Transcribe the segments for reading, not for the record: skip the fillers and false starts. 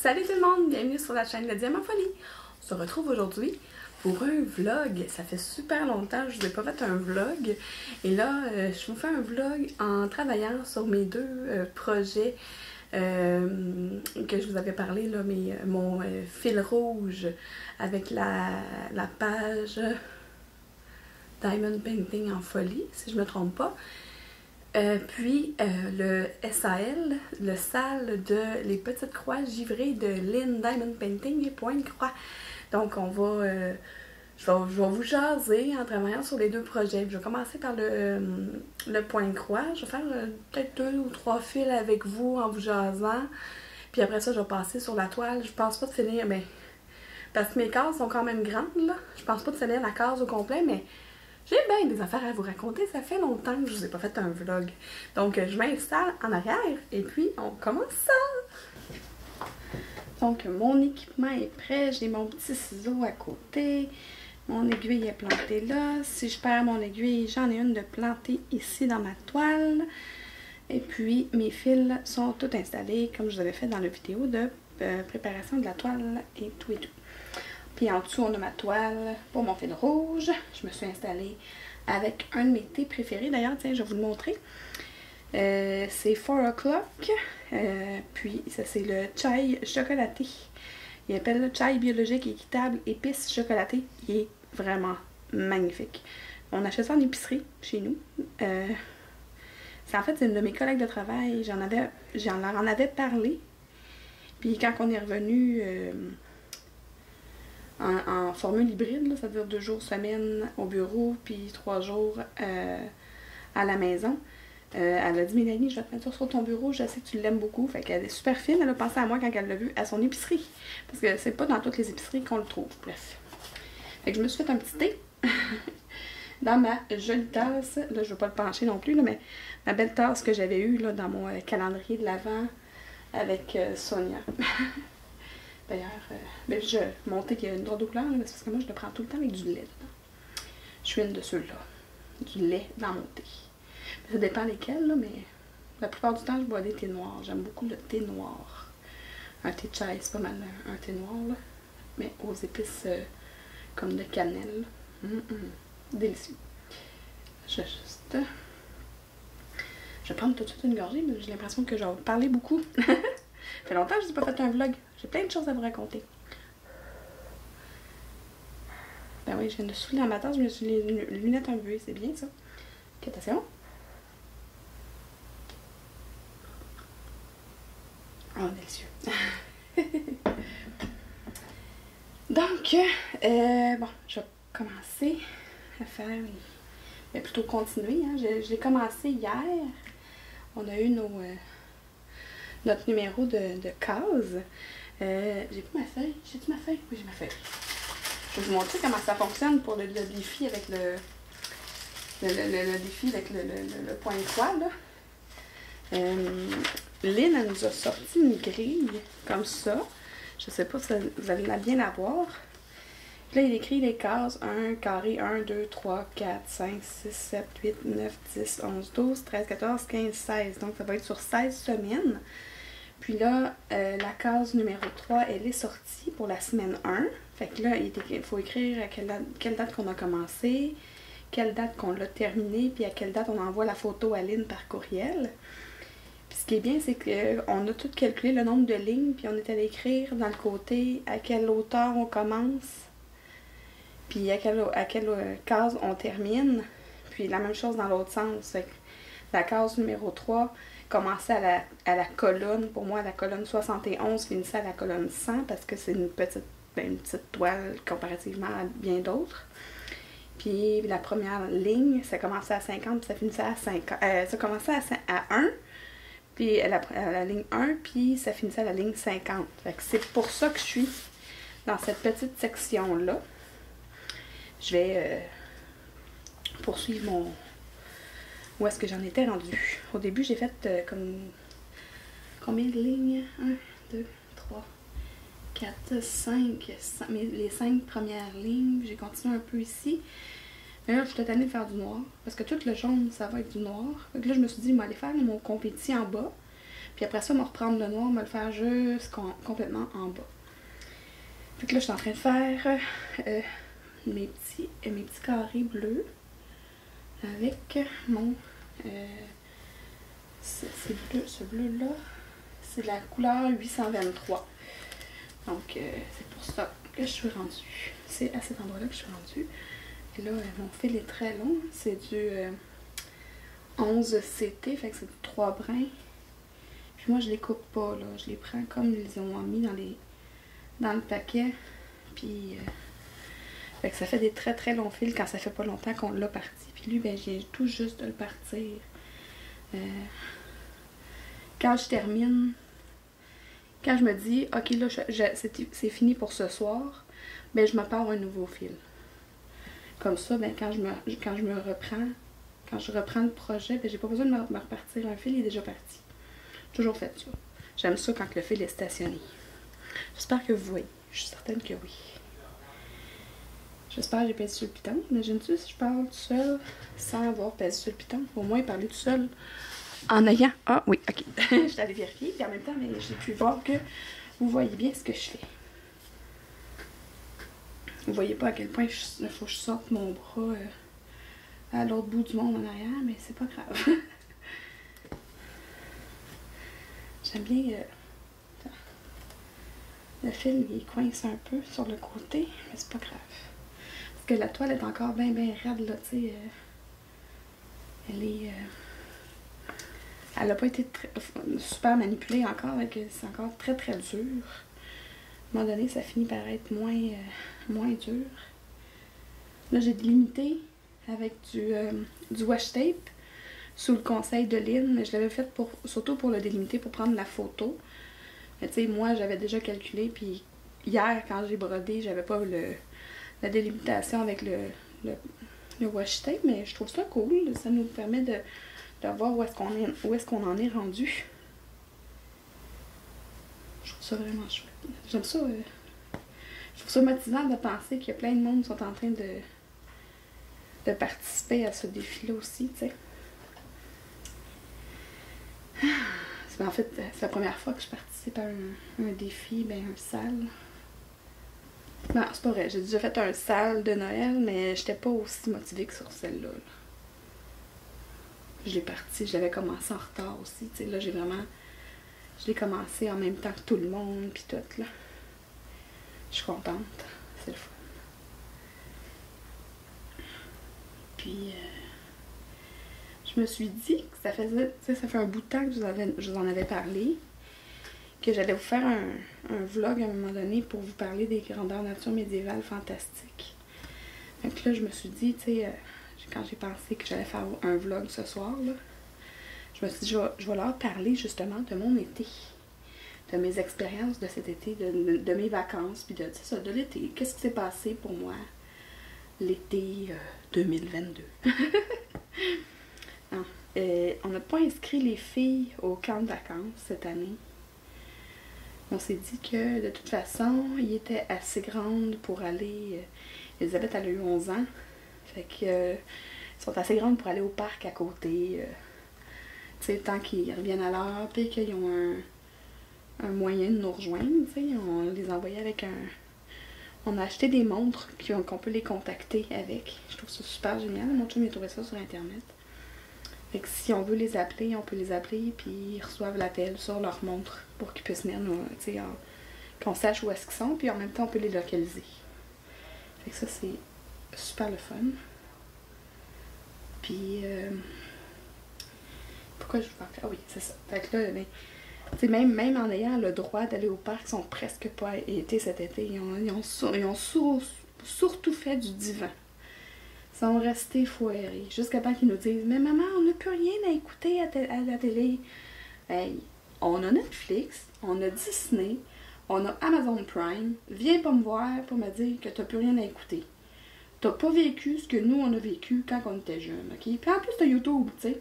Salut tout le monde, bienvenue sur la chaîne de Diamant Folie. On se retrouve aujourd'hui pour un vlog. Ça fait super longtemps que je vous ai pas fait un vlog. Et là, je vous fais un vlog en travaillant sur mes deux projets que je vous avais parlé, là, mon fil rouge avec la page Diamond Painting en folie, si je me trompe pas. Puis le SAL, le SAL de Les Petites Croix Givrées de Lynn Diamond Painting et Pointe-Croix. Donc on va, je vais vous jaser en travaillant sur les deux projets. Je vais commencer par le Pointe-Croix. Je vais faire peut-être 2 ou 3 fils avec vous en vous jasant. Puis après ça, je vais passer sur la toile. Je pense pas de finir, mais parce que mes cases sont quand même grandes, là. Je pense pas de finir la case au complet, mais j'ai bien des affaires à vous raconter. Ça fait longtemps que je vous ai pas fait un vlog. Donc, je m'installe en arrière et puis on commence ça. Donc, mon équipement est prêt. J'ai mon petit ciseau à côté. Mon aiguille est plantée là. Si je perds mon aiguille, j'en ai une de plantée ici dans ma toile. Et puis, mes fils sont tous installés comme je vous avais fait dans la vidéo de préparation de la toile et tout et tout. Puis en dessous, on a ma toile pour mon fil rouge. Je me suis installée avec un de mes thés préférés. D'ailleurs, tiens, je vais vous le montrer. C'est 4 o'clock. Puis ça, c'est le chai chocolaté. Il appelle le chai biologique équitable épices chocolaté. Il est vraiment magnifique. On achète ça en épicerie chez nous. En fait, c'est une de mes collègues de travail. J'en leur en avais parlé. Puis quand on est revenu en formule hybride, c'est-à-dire 2 jours semaine au bureau, puis 3 jours à la maison. Elle a dit, Mélanie, je vais te mettre sur ton bureau, je sais que tu l'aimes beaucoup. Fait qu'elle est super fine, elle a pensé à moi quand elle l'a vu à son épicerie. Parce que c'est pas dans toutes les épiceries qu'on le trouve, bref. Fait que je me suis fait un petit thé dans ma jolie tasse. Là, je veux pas le pencher non plus, là, mais ma belle tasse que j'avais eue là, dans mon calendrier de l'Avent avec Sonia. D'ailleurs, mon thé qui a une drôle de couleur, là, parce que moi je le prends tout le temps avec du lait. Là. Je suis une de ceux-là. Du lait dans mon thé. Ça dépend lesquels, là, mais la plupart du temps, je bois des thés noirs. J'aime beaucoup le thé noir. Un thé chai, c'est pas mal un thé noir, là. Mais aux épices comme de cannelle. Délicieux. Je vais prendre tout de suite une gorgée, mais j'ai l'impression que je vais parler beaucoup. Ça fait longtemps que je n'ai pas fait un vlog. J'ai plein de choses à vous raconter. Ben oui, je viens de souffler dans ma tasse. Je me suis les lunettes un peu. C'est bien ça. Ok, attention. Oh, délicieux. Donc, bon, je vais commencer à faire... Mais plutôt continuer. Hein. J'ai commencé hier. On a eu notre numéro de cases. J'ai pas ma feuille. J'ai-tu ma feuille? Oui, j'ai ma feuille. Je vais vous montrer comment ça fonctionne pour le défi avec le défi avec le point de croix, là. Lynn, elle nous a sorti une grille comme ça. Je sais pas si vous allez bien la voir. Puis là, il écrit les cases 1, carré 1, 2, 3, 4, 5, 6, 7, 8, 9, 10, 11, 12, 13, 14, 15, 16. Donc, ça va être sur 16 semaines. Puis là, la case numéro 3, elle est sortie pour la semaine 1. Fait que là, il faut écrire à quelle date qu'on a commencé, quelle date qu'on l'a terminé, puis à quelle date on envoie la photo à Lynn par courriel. Puis ce qui est bien, c'est qu'on a tout calculé le nombre de lignes, puis on est allé écrire dans le côté à quelle hauteur on commence, puis à quelle case on termine. Puis la même chose dans l'autre sens. Fait que la case numéro 3 commençait à la colonne, pour moi, la colonne 71 finissait à la colonne 100 parce que c'est une petite toile comparativement à bien d'autres. Puis la première ligne, ça commençait à 50 puis ça finissait à 50. Ça commençait à 1, puis à la ligne 1, puis ça finissait à la ligne 50. Fait que c'est pour ça que je suis dans cette petite section-là. Je vais poursuivre mon... Où est-ce que j'en étais rendue? Au début, j'ai fait comme... Combien de lignes? 1, 2, 3, 4, 5. Les 5 premières lignes. J'ai continué un peu ici. Mais là, je suis tannée de faire du noir. Parce que tout le jaune, ça va être du noir. Donc là, je me suis dit, je vais aller faire mon compétit en bas. Puis après ça, on va reprendre le noir, on va le faire juste complètement en bas. Fait que là, je suis en train de faire mes petits carrés bleus avec mon... ce bleu-là, c'est de la couleur 823. Donc, c'est pour ça que je suis rendue. C'est à cet endroit-là que je suis rendue. Et là, mon fil est très long. C'est du 11 CT, fait que c'est du 3 brins. Puis moi, je les coupe pas, là. Je les prends comme ils ont mis dans le paquet. Puis, fait que ça fait des très très longs fils quand ça fait pas longtemps qu'on l'a parti. Puis lui, ben, je viens tout juste de le partir. Quand je termine, quand je me dis, ok, là, c'est fini pour ce soir, ben, je me pars un nouveau fil. Comme ça, ben, quand je reprends le projet, ben, j'ai pas besoin de me repartir un fil, il est déjà parti. Toujours fait ça. J'aime ça quand le fil est stationné. J'espère que vous voyez. Je suis certaine que oui. J'espère que j'ai pesé sur le piton. Imagine-tu si je parle tout seul sans avoir pesé sur le piton. Au moins parler tout seul en ayant... Ah oui, ok. Je suis allée vérifier. Puis en même temps, j'ai pu voir que vous voyez bien ce que je fais. Vous voyez pas à quel point il faut que je sorte mon bras à l'autre bout du monde en arrière, mais c'est pas grave. J'aime bien... le fil, il coince un peu sur le côté, mais c'est pas grave. Parce que la toile est encore bien raide, là, tu sais. Elle n'a pas été super manipulée encore, c'est encore très très dur. À un moment donné, ça finit par être moins dur. Là, j'ai délimité avec du washi tape sous le conseil de Lynn, mais je l'avais fait surtout pour le délimiter, pour prendre la photo. Mais tu sais, moi, j'avais déjà calculé, puis hier, quand j'ai brodé, j'avais pas la délimitation avec le washi tape, mais je trouve ça cool. Ça nous permet de voir où est-ce qu'on en est rendu. Je trouve ça vraiment chouette. J'aime ça. Je trouve ça motivant de penser qu'il y a plein de monde qui sont en train de participer à ce défi-là aussi, tu sais. En fait, c'est la première fois que je participe à un défi, ben un sale. Non, c'est pas vrai. J'ai déjà fait un sale de Noël, mais j'étais pas aussi motivée que sur celle-là. Là. Je l'avais commencé en retard aussi. Tu sais, là, je l'ai commencé en même temps que tout le monde, puis tout, là. Je suis contente. C'est le fun. Puis, je me suis dit que ça fait un bout de temps que je vous en avais parlé, que j'allais vous faire un vlog à un moment donné pour vous parler des grandeurs nature médiévales fantastiques. Donc là, je me suis dit, tu sais, quand j'ai pensé que j'allais faire un vlog ce soir, là, je me suis dit, je vais leur parler justement de mon été, de mes expériences de cet été, de mes vacances, puis de l'été. Qu'est-ce qui s'est passé pour moi l'été 2022? On n'a pas inscrit les filles au camp de vacances cette année. On s'est dit que de toute façon, il était assez grande pour aller... Elisabeth, elle a eu 11 ans. Fait que ils sont assez grandes pour aller au parc à côté. Tu sais, tant qu'ils reviennent à l'heure, puis qu'ils ont un moyen de nous rejoindre, tu sais, on les envoyait avec on a acheté des montres qu'on peut les contacter avec. Je trouve ça super génial. Mon chum, il a trouvé ça sur Internet. Fait que si on veut les appeler, on peut les appeler, puis ils reçoivent l'appel sur leur montre pour qu'ils puissent venir nous, tu sais, qu'on sache où est-ce qu'ils sont, puis en même temps, on peut les localiser. Fait que ça, c'est super le fun. Puis, pourquoi je vous parle? Ah oui, c'est ça. Fait que là, ben, tu sais, même en ayant le droit d'aller au parc, ils sont presque pas été cet été. Ils ont surtout fait du divan. Ils sont restés foirés. Jusqu'à temps qu'ils nous disent, mais maman, on n'a plus rien à écouter à la télé. Hey, on a Netflix, on a Disney, on a Amazon Prime. Viens pas me voir pour me dire que t'as plus rien à écouter. T'as pas vécu ce que nous, on a vécu quand on était jeunes, ok? Puis en plus, t'as YouTube, tu sais.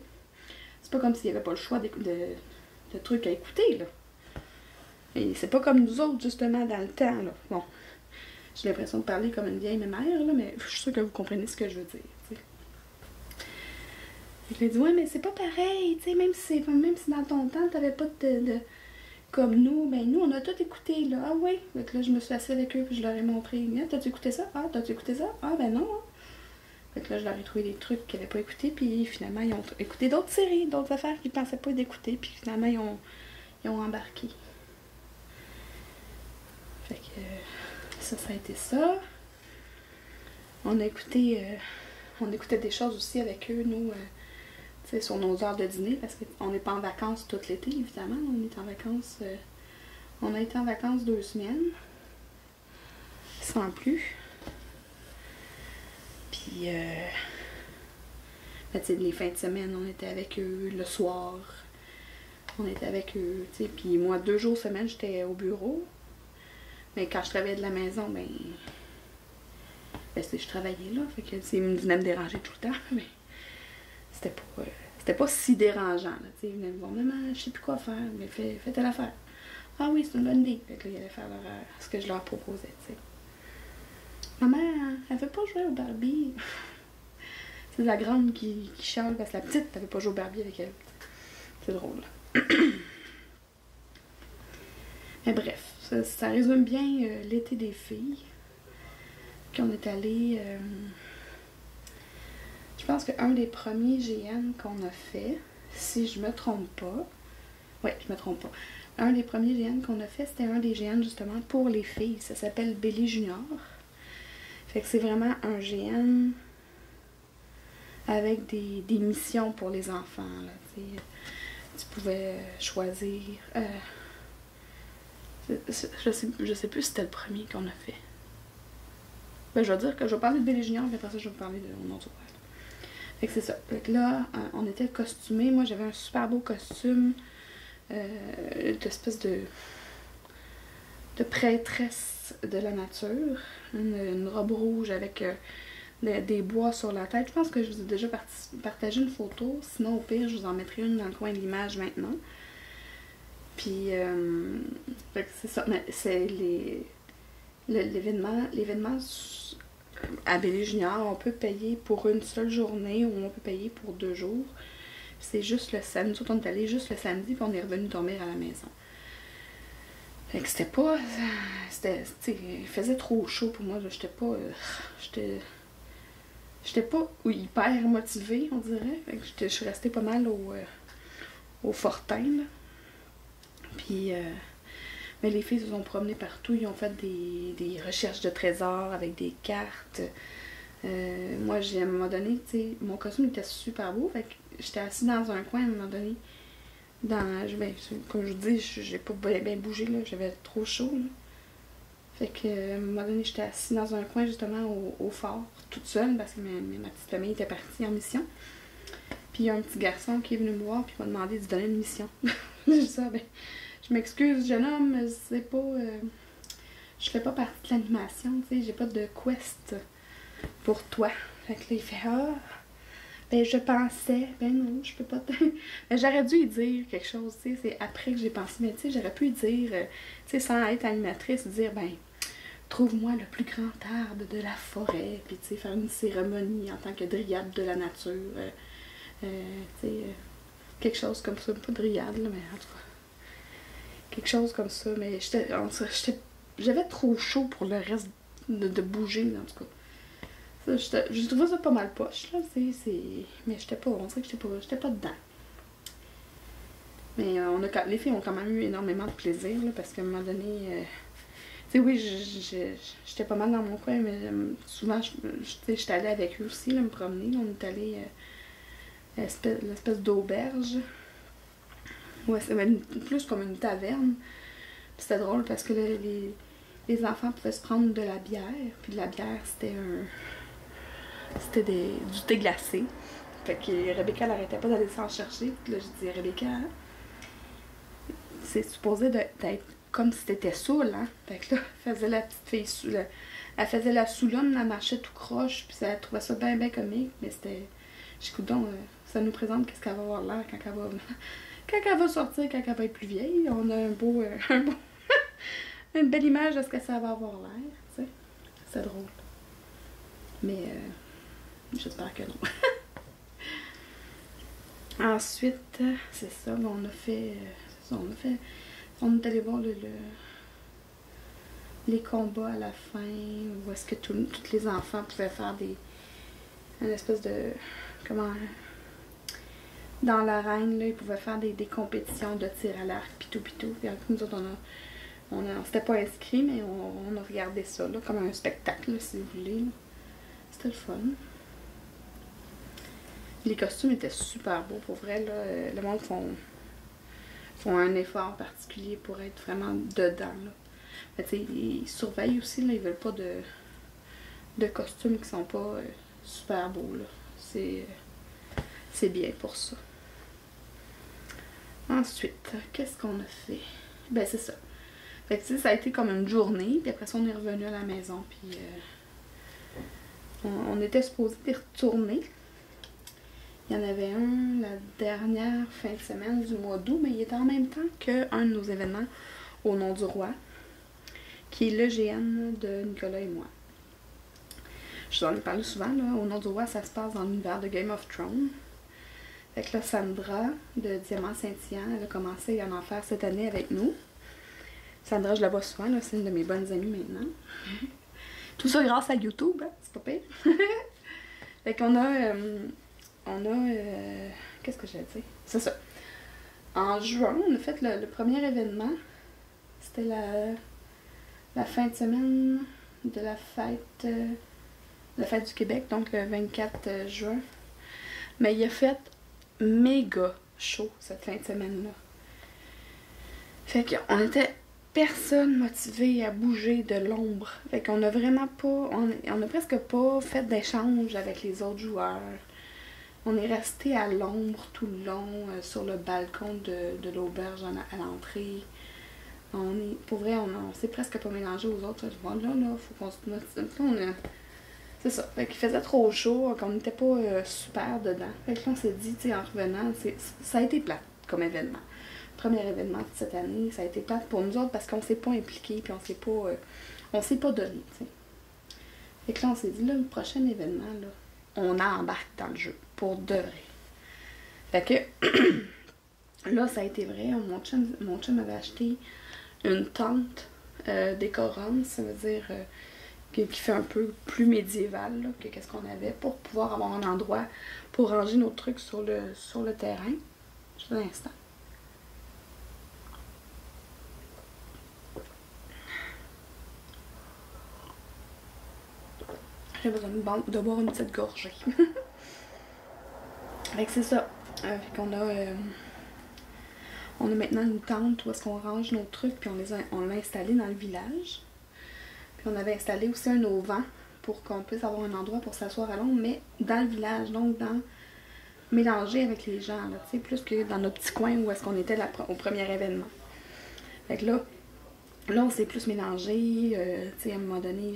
C'est pas comme s'il y avait pas le choix de trucs à écouter, là. Et c'est pas comme nous autres, justement, dans le temps, là. Bon, j'ai l'impression de parler comme une vieille mère, là, mais je suis sûre que vous comprenez ce que je veux dire, t'sais. Je lui ai dit, ouais, mais c'est pas pareil, tu sais, même si dans ton temps, t'avais pas de comme nous, ben nous, on a tout écouté, là. Ah oui. Donc là, je me suis assise avec eux, puis je leur ai montré, ah, t'as-tu écouté ça? Ah, t'as-tu écouté ça? Ah, ben non. Fait que là, je leur ai trouvé des trucs qu'ils n'avaient pas écoutés, puis finalement, ils ont écouté d'autres séries, d'autres affaires qu'ils pensaient pas d'écouter, puis finalement, ils ont embarqué. Fait que ça a été ça. On écoutait des choses aussi avec eux, nous, tu sais, sur nos heures de dîner, parce qu'on n'est pas en vacances tout l'été, évidemment. On est en vacances, on a été en vacances 2 semaines, sans plus. Puis, ben, tu sais, les fins de semaine, on était avec eux, le soir, on était avec eux, tu sais. Puis moi, 2 jours semaine, j'étais au bureau. Mais quand je travaillais de la maison, ben je travaillais là, fait que ils venaient me déranger tout le temps, mais c'était pas si dérangeant, là, tu sais, ils venaient me dire, maman, je sais plus quoi faire, mais fais telle affaire. Ah oui, c'est une bonne idée. Fait que là, ils allaient faire ce que je leur proposais, tu sais. Maman, elle veut pas jouer au Barbie. C'est la grande qui chiale parce que la petite, elle veut pas jouer au Barbie avec elle. C'est drôle. Mais bref, ça résume bien l'été des filles. Puis on est allé. Je pense qu'un des premiers GN qu'on a fait, si je me trompe pas. Ouais, je me trompe pas. Un des premiers GN qu'on a fait, c'était un des GN justement pour les filles. Ça s'appelle Billy Junior. Fait que c'est vraiment un GN avec des missions pour les enfants. Là, tu pouvais choisir. Je sais plus si c'était le premier qu'on a fait. Ben, je vais dire que je vais parler de Billy Junior, puis après ça, je vais vous parler de mon autre ouvrage. Fait que c'est ça. Fait que là, on était costumés. Moi, j'avais un super beau costume d'espèce de prêtresse de la nature. Une robe rouge avec des bois sur la tête. Je pense que je vous ai déjà partagé une photo. Sinon, au pire, je vous en mettrai une dans le coin de l'image maintenant. Puis, c'est ça. Mais c'est l'événement à Billy Junior, on peut payer pour une seule journée ou on peut payer pour 2 jours. C'est juste le samedi. On est allé juste le samedi, puis on est revenu dormir à la maison. Fait que c'était pas. Il faisait trop chaud pour moi. J'étais pas. J'étais pas hyper motivée, on dirait. Fait que je suis restée pas mal au Fortin, là. Puis. Mais les filles se sont promenées partout. Ils ont fait des recherches de trésors avec des cartes. Moi, à un moment donné, tu sais, mon costume était super beau. Fait que j'étais assise dans un coin à un moment donné. Comme je vous dis, j'ai pas bien bougé, là. J'avais trop chaud, là. Fait que, à un moment donné, j'étais assise dans un coin, justement, au fort, toute seule, parce que ma petite famille était partie en mission. Puis il y a un petit garçon qui est venu me voir, puis il m'a demandé de lui donner une mission. J'ai dit ça, ben, je m'excuse, jeune homme, c'est pas. Je fais pas partie de l'animation, tu sais, j'ai pas de quest pour toi. Fait que là, il fait ah. Ben, je pensais, ben non, je peux pas te. Ben, j'aurais dû y dire quelque chose, tu sais, c'est après que j'ai pensé, mais tu sais, j'aurais pu y dire, tu sais, sans être animatrice, dire, ben, trouve-moi le plus grand arbre de la forêt, puis tu sais, faire une cérémonie en tant que dryade de la nature, tu sais, quelque chose comme ça, pas dryade, là, mais en tout cas. Quelque chose comme ça, mais j'avais trop chaud pour le reste de bouger, en tout cas. Je trouvais ça pas mal poche, là, mais on dirait que j'étais pas dedans. Mais les filles ont quand même eu énormément de plaisir, là, parce qu'à un moment donné, tu sais, oui, j'étais pas mal dans mon coin, mais souvent, j'étais allée avec eux aussi, là, me promener. On est allé à l'espèce d'auberge. Ouais, c'est plus comme une taverne. Puis c'était drôle parce que là, les enfants pouvaient se prendre de la bière. Puis de la bière, c'était du thé glacé. Fait que Rebecca, elle arrêtait pas d'aller s'en chercher. Puis là, je dis, Rebecca, c'est supposé d'être comme si t'étais saoule, hein. Fait que là, elle faisait la petite fille elle faisait la saoulonne, elle marchait tout croche. Puis elle trouvait ça bien, bien comique. Mais c'était. J'écoute donc, ça nous présente qu'est-ce qu'elle va avoir l'air quand elle va sortir, quand elle va être plus vieille. On a une belle image de ce que ça va avoir l'air, tu sais. C'est drôle. Mais j'espère que non. Ensuite, c'est ça, on a fait... on est allé voir les combats à la fin, où est-ce que tous les enfants pouvaient faire une espèce de... Comment... Dans l'arène, là, ils pouvaient faire des compétitions de tir à l'arc, pis tout. Puis nous autres, on s'était pas inscrits, mais on a regardé ça, là, comme un spectacle, là, si vous voulez. C'était le fun. Les costumes étaient super beaux, pour vrai, là. Le monde font un effort particulier pour être vraiment dedans, là. Mais tu sais, ils surveillent aussi, là, ils veulent pas de costumes qui sont pas super beaux, là. C'est bien pour ça. Ensuite, qu'est-ce qu'on a fait? Ben, c'est ça. Fait que, ça a été comme une journée, puis après ça, on est revenu à la maison, puis on était supposé y retourner. Il y en avait un la dernière fin de semaine du mois d'août, mais il était en même temps qu'un de nos événements au Nom du Roi, qui est le GN de Nicolas et moi. Je vous en ai parlé souvent, là. Au Nom du Roi, ça se passe dans l'univers de Game of Thrones. Fait que là, Sandra, de Diamant Scintillant, elle a commencé à en faire cette année avec nous. Sandra, je la vois souvent, là, c'est une de mes bonnes amies maintenant. Tout ça grâce à YouTube, hein? C'est pas pire. Fait qu'on a... qu'est-ce que j'ai dit? C'est ça. En juin, on a fait le premier événement. C'était la fin de semaine de la fête du Québec, donc le 24 juin. Mais il a fait méga chaud cette fin de semaine-là. Fait qu'on était personne motivé à bouger de l'ombre. Fait qu'on a vraiment pas... On a presque pas fait d'échange avec les autres joueurs. On est resté à l'ombre tout le long, sur le balcon de l'auberge à l'entrée. Pour vrai, on s'est presque pas mélangé aux autres. Là, faut qu'on se motive. C'est ça. Fait qu'il faisait trop chaud, qu'on n'était pas super dedans. Fait que là, on s'est dit, tu sais, en revenant, ça a été plate comme événement. Premier événement de cette année, ça a été plate pour nous autres parce qu'on s'est pas impliqués, puis on s'est pas donné, tu sais. Fait que là, on s'est dit, là, le prochain événement, là, on embarque dans le jeu, pour de vrai. Fait que, là, ça a été vrai. Mon chum avait acheté une tente décorante, ça veut dire... qui fait un peu plus médiéval là, que qu'est-ce qu'on avait, pour pouvoir avoir un endroit pour ranger nos trucs sur le terrain. Juste un instant. J'ai besoin de boire une petite gorgée. Fait que c'est ça. Fait qu'on on a maintenant une tente où est-ce qu'on range nos trucs, puis on l'a installé dans le village. Puis on avait installé aussi un auvent pour qu'on puisse avoir un endroit pour s'asseoir à l'ombre, mais dans le village, donc mélangé avec les gens, là, tu sais, plus que dans notre petit coin où est-ce qu'on était au premier événement. Fait que là on s'est plus mélangé, tu sais, à un moment donné,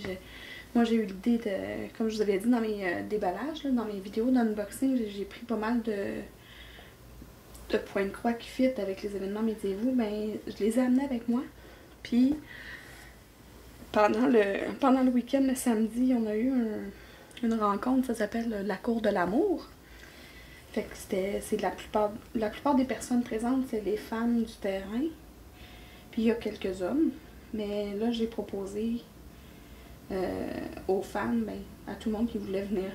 moi j'ai eu l'idée de, comme je vous avais dit dans mes déballages, là, dans mes vidéos d'unboxing, j'ai pris pas mal de points de croix qui fit avec les événements médiévaux, ben je les ai amenés avec moi, puis... Pendant le week-end, le samedi, on a eu une rencontre, ça s'appelle la Cour de l'amour. Fait que c'est la plupart des personnes présentes, c'est les femmes du terrain. Puis il y a quelques hommes. Mais là, j'ai proposé aux femmes, ben, à tout le monde qui voulait venir,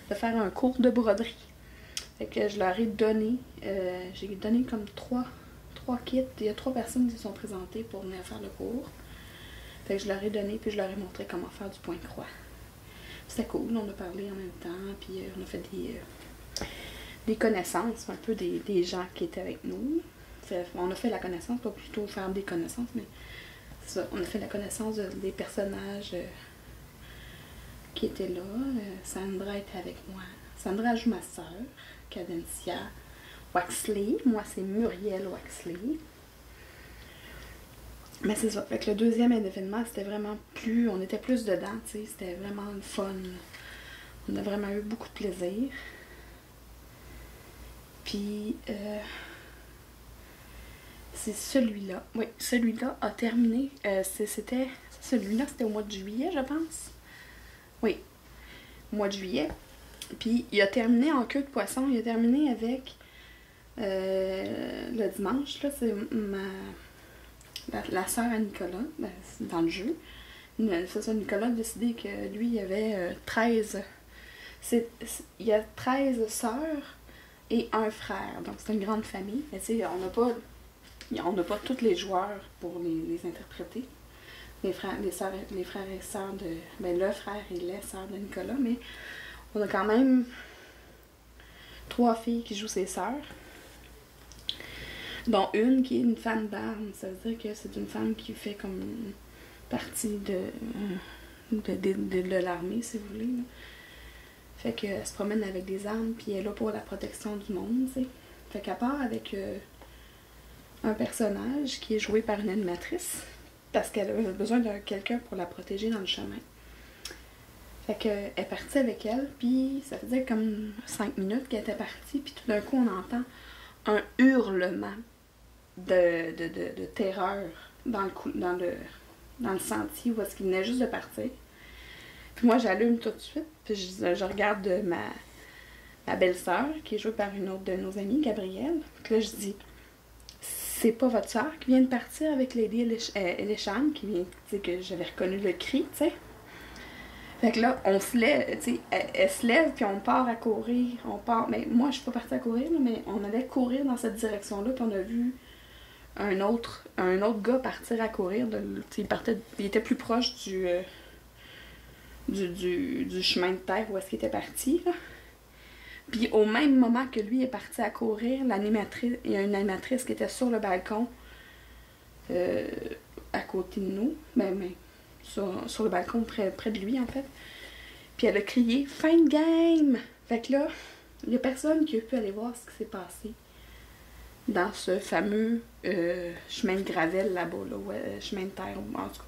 de faire un cours de broderie. Fait que je leur ai donné, j'ai donné comme trois kits. Il y a 3 personnes qui se sont présentées pour venir faire le cours. Fait que je leur ai donné, puis je leur ai montré comment faire du point de croix. C'était cool, on a parlé en même temps, puis on a fait des connaissances, un peu des gens qui étaient avec nous. On a fait la connaissance, pas plutôt faire des connaissances, mais c'est ça, on a fait la connaissance des personnages qui étaient là. Sandra était avec moi. Sandra joue ma soeur, Cadencia Waxley. Moi, c'est Muriel Waxley. Mais c'est ça. Fait que le deuxième événement, c'était vraiment plus... On était plus dedans, tu sais. C'était vraiment le fun. On a vraiment eu beaucoup de plaisir. Puis, c'est celui-là. Oui, celui-là a terminé. Celui-là, c'était au mois de juillet, je pense. Oui, au mois de juillet. Puis il a terminé en queue de poisson. Il a terminé avec le dimanche, là, c'est la sœur à Nicolas, ben, dans le jeu. C'est ça, Nicolas a décidé que lui, il y avait 13. Il y a 13 sœurs et un frère. Donc c'est une grande famille. Mais tu sais, on n'a pas tous les joueurs pour les interpréter. Les frères et sœurs de. Ben, le frère et les sœurs de Nicolas, mais on a quand même 3 filles qui jouent ses sœurs. Dont une qui est une femme d'armes. Ça veut dire que c'est une femme qui fait comme partie de l'armée, si vous voulez. Là. Fait qu'elle se promène avec des armes, puis elle est là pour la protection du monde, tu sais. Fait qu'elle part avec un personnage qui est joué par une animatrice, parce qu'elle a besoin de quelqu'un pour la protéger dans le chemin. Fait qu'elle est partie avec elle, puis ça faisait comme 5 minutes qu'elle était partie, puis tout d'un coup on entend un hurlement de terreur dans le sentier où est-ce qu'il venait juste de partir. Puis moi j'allume tout de suite, puis je regarde ma belle-sœur, qui est jouée par une autre de nos amies, Gabrielle. Puis là je dis, c'est pas votre sœur qui vient de partir avec Lady Elisham, qui vient, tu sais, que j'avais reconnu le cri, tu sais. Fait que là, on se lève, tu sais, elle se lève, puis on part à courir, mais moi je suis pas partie à courir, là, mais on allait courir dans cette direction-là, puis on a vu un autre gars partir à courir, il était plus proche du chemin de terre où est-ce qu'il était parti, là. Puis au même moment que lui est parti à courir, il y a une animatrice qui était sur le balcon à côté de nous, sur le balcon près de lui en fait. Puis elle a crié « Fin de game! » Fait que là, il n'y a personne qui a pu aller voir ce qui s'est passé dans ce fameux chemin de gravel là-bas, là, chemin de terre en tout cas,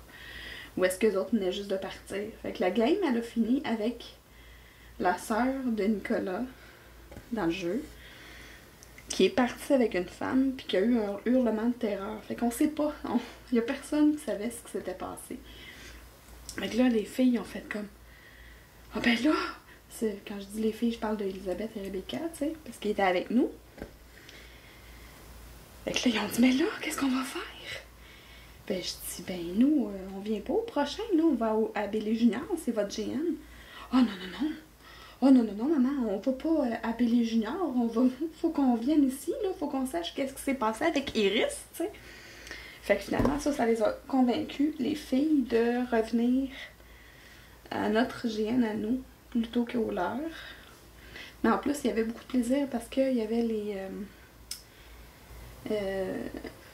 où est-ce que les autres venaient juste de partir. Fait que la game, elle a fini avec la sœur de Nicolas dans le jeu, qui est partie avec une femme, puis qui a eu un hurlement de terreur. Fait qu'on sait pas, il y a personne qui savait ce qui s'était passé. Fait que là, les filles ont fait comme, ah ben là, quand je dis les filles, je parle d'Elisabeth et Rebecca, tu sais, parce qu'ils étaient avec nous. Fait que là, ils ont dit, mais là, qu'est-ce qu'on va faire? Ben, je dis, ben nous, on vient pas au prochain, là, on va à Bélé Junior, c'est votre GN. Oh non, non, non. Oh non, non, non, maman, on va pas à Bélé Junior, faut qu'on vienne ici, là, faut qu'on sache qu'est-ce qui s'est passé avec Iris, tu sais. Fait que finalement, ça les a convaincus, les filles, de revenir à notre GN à nous, plutôt qu'au leur. Mais en plus, il y avait beaucoup de plaisir parce qu'il y avait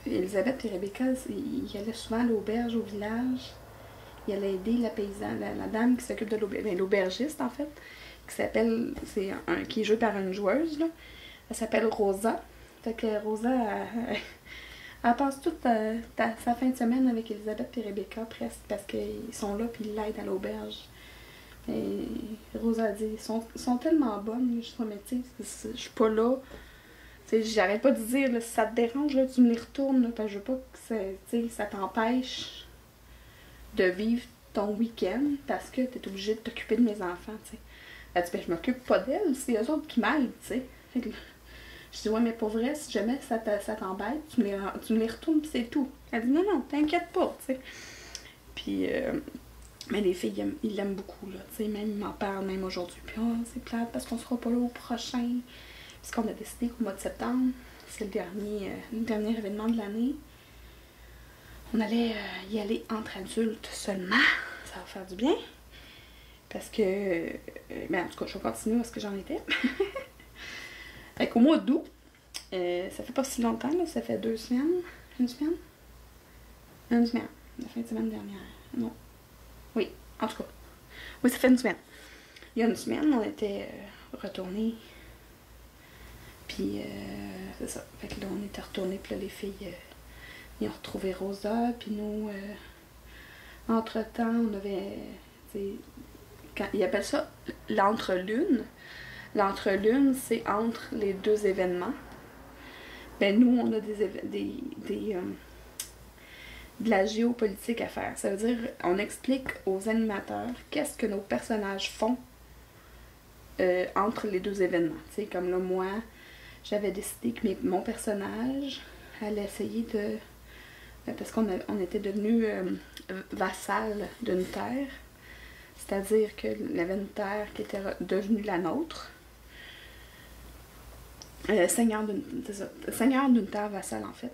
Elisabeth et Rebecca, ils allaient souvent à l'auberge au village. Ils allaient aider la paysanne, la dame qui s'occupe de l'aubergiste en fait, qui est jouée par une joueuse, là. Elle s'appelle Rosa. Fait que Rosa, elle passe toute sa fin de semaine avec Elisabeth et Rebecca presque, parce qu'ils sont là puis ils l'aident à l'auberge. Et Rosa a dit, ils sont tellement bonnes. Je dis, mais tu sais, je suis pas là. J'arrête pas de dire, là, si ça te dérange, là, tu me les retournes, là, parce que je veux pas que ça t'empêche de vivre ton week-end parce que t'es obligé de t'occuper de mes enfants, tu sais. Elle dit, ben, je m'occupe pas d'elles, c'est eux autres qui m'aident, tu sais. Je dis, ouais, mais pour vrai, si jamais ça t'embête, tu me les retournes pis c'est tout. Elle dit, non, non, t'inquiète pas, tu sais. Puis, mais les filles, ils l'aiment beaucoup, là, tu sais, même ils m'en parlent, même aujourd'hui. Puis, oh, c'est plate parce qu'on sera pas là au prochain. Parce qu'on a décidé qu'au mois de septembre, c'est le dernier événement de l'année, on allait y aller entre adultes seulement. Ça va faire du bien. Parce que, en tout cas, je vais continuer où est-ce que j'en étais. Fait qu'au mois d'août, ça fait pas si longtemps, là, ça fait 2 semaines. Une semaine? Une semaine. La fin de semaine dernière. Non. Oui, en tout cas. Oui, ça fait une semaine. Il y a une semaine, on était retournés. Puis, c'est ça. Fait que là, on était retournés, puis là, les filles, ils ont retrouvé Rosa, puis nous, entre-temps, on avait, ils appellent ça l'entre-lune. L'entre-lune, c'est entre les 2 événements. Ben, nous, on a de la géopolitique à faire. Ça veut dire, on explique aux animateurs qu'est-ce que nos personnages font entre les deux événements. Tu sais, comme là, moi, j'avais décidé que mon personnage allait essayer de... Parce qu'on était devenus vassal d'une terre. C'est-à-dire que il y avait une terre qui était devenue la nôtre. Seigneur d'une terre vassale, en fait.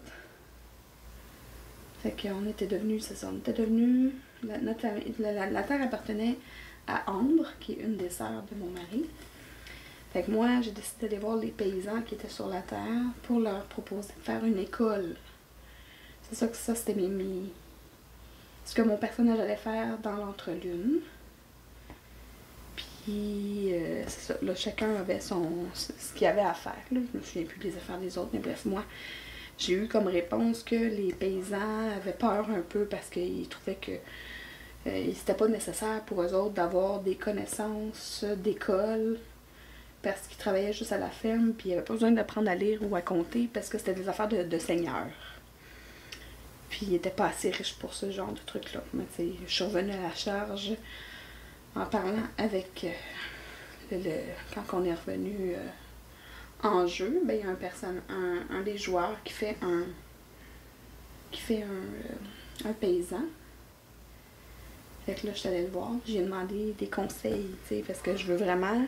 Fait qu'on était devenus, c'est ça, on était devenus... La terre appartenait à Ambre, qui est une des sœurs de mon mari. Fait que moi, j'ai décidé d'aller voir les paysans qui étaient sur la terre pour leur proposer de faire une école. C'est ça que c'était ce que mon personnage allait faire dans l'entrelune. Puis, c'est ça, là, chacun avait ce qu'il avait à faire. Là. Je me souviens plus des affaires des autres, mais bref, moi, j'ai eu comme réponse que les paysans avaient peur un peu parce qu'ils trouvaient que c'était pas nécessaire pour eux autres d'avoir des connaissances d'école parce qu'ils travaillaient juste à la ferme, puis ils n'avaient pas besoin d'apprendre à lire ou à compter parce que c'était des affaires de seigneurs. Puis ils n'étaient pas assez riches pour ce genre de trucs-là. Mais tu sais, je suis revenue à la charge en parlant avec quand on est revenu en jeu, ben il y a un des joueurs qui fait un paysan. Fait que là, je suis allée le voir, j'ai demandé des conseils, tu sais, parce que je veux vraiment,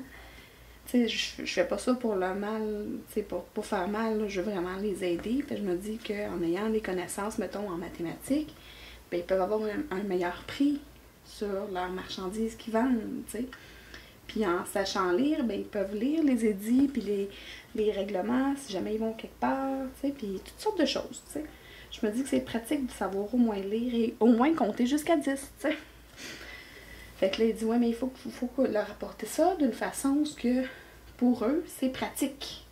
tu sais, je fais pas ça pour le mal, tu sais, pour faire mal, là, je veux vraiment les aider. Puis je me dis qu'en ayant des connaissances, mettons, en mathématiques, ben ils peuvent avoir un meilleur prix sur leurs marchandises qu'ils vendent, tu sais. Puis en sachant lire, ben ils peuvent lire les édits, puis les règlements, si jamais ils vont quelque part, tu sais, puis toutes sortes de choses, tu sais. Je me dis que c'est pratique de savoir au moins lire et au moins compter jusqu'à 10, tu sais. Fait que là, il dit, ouais, mais il faut leur apporter ça d'une façon que, pour eux, c'est pratique.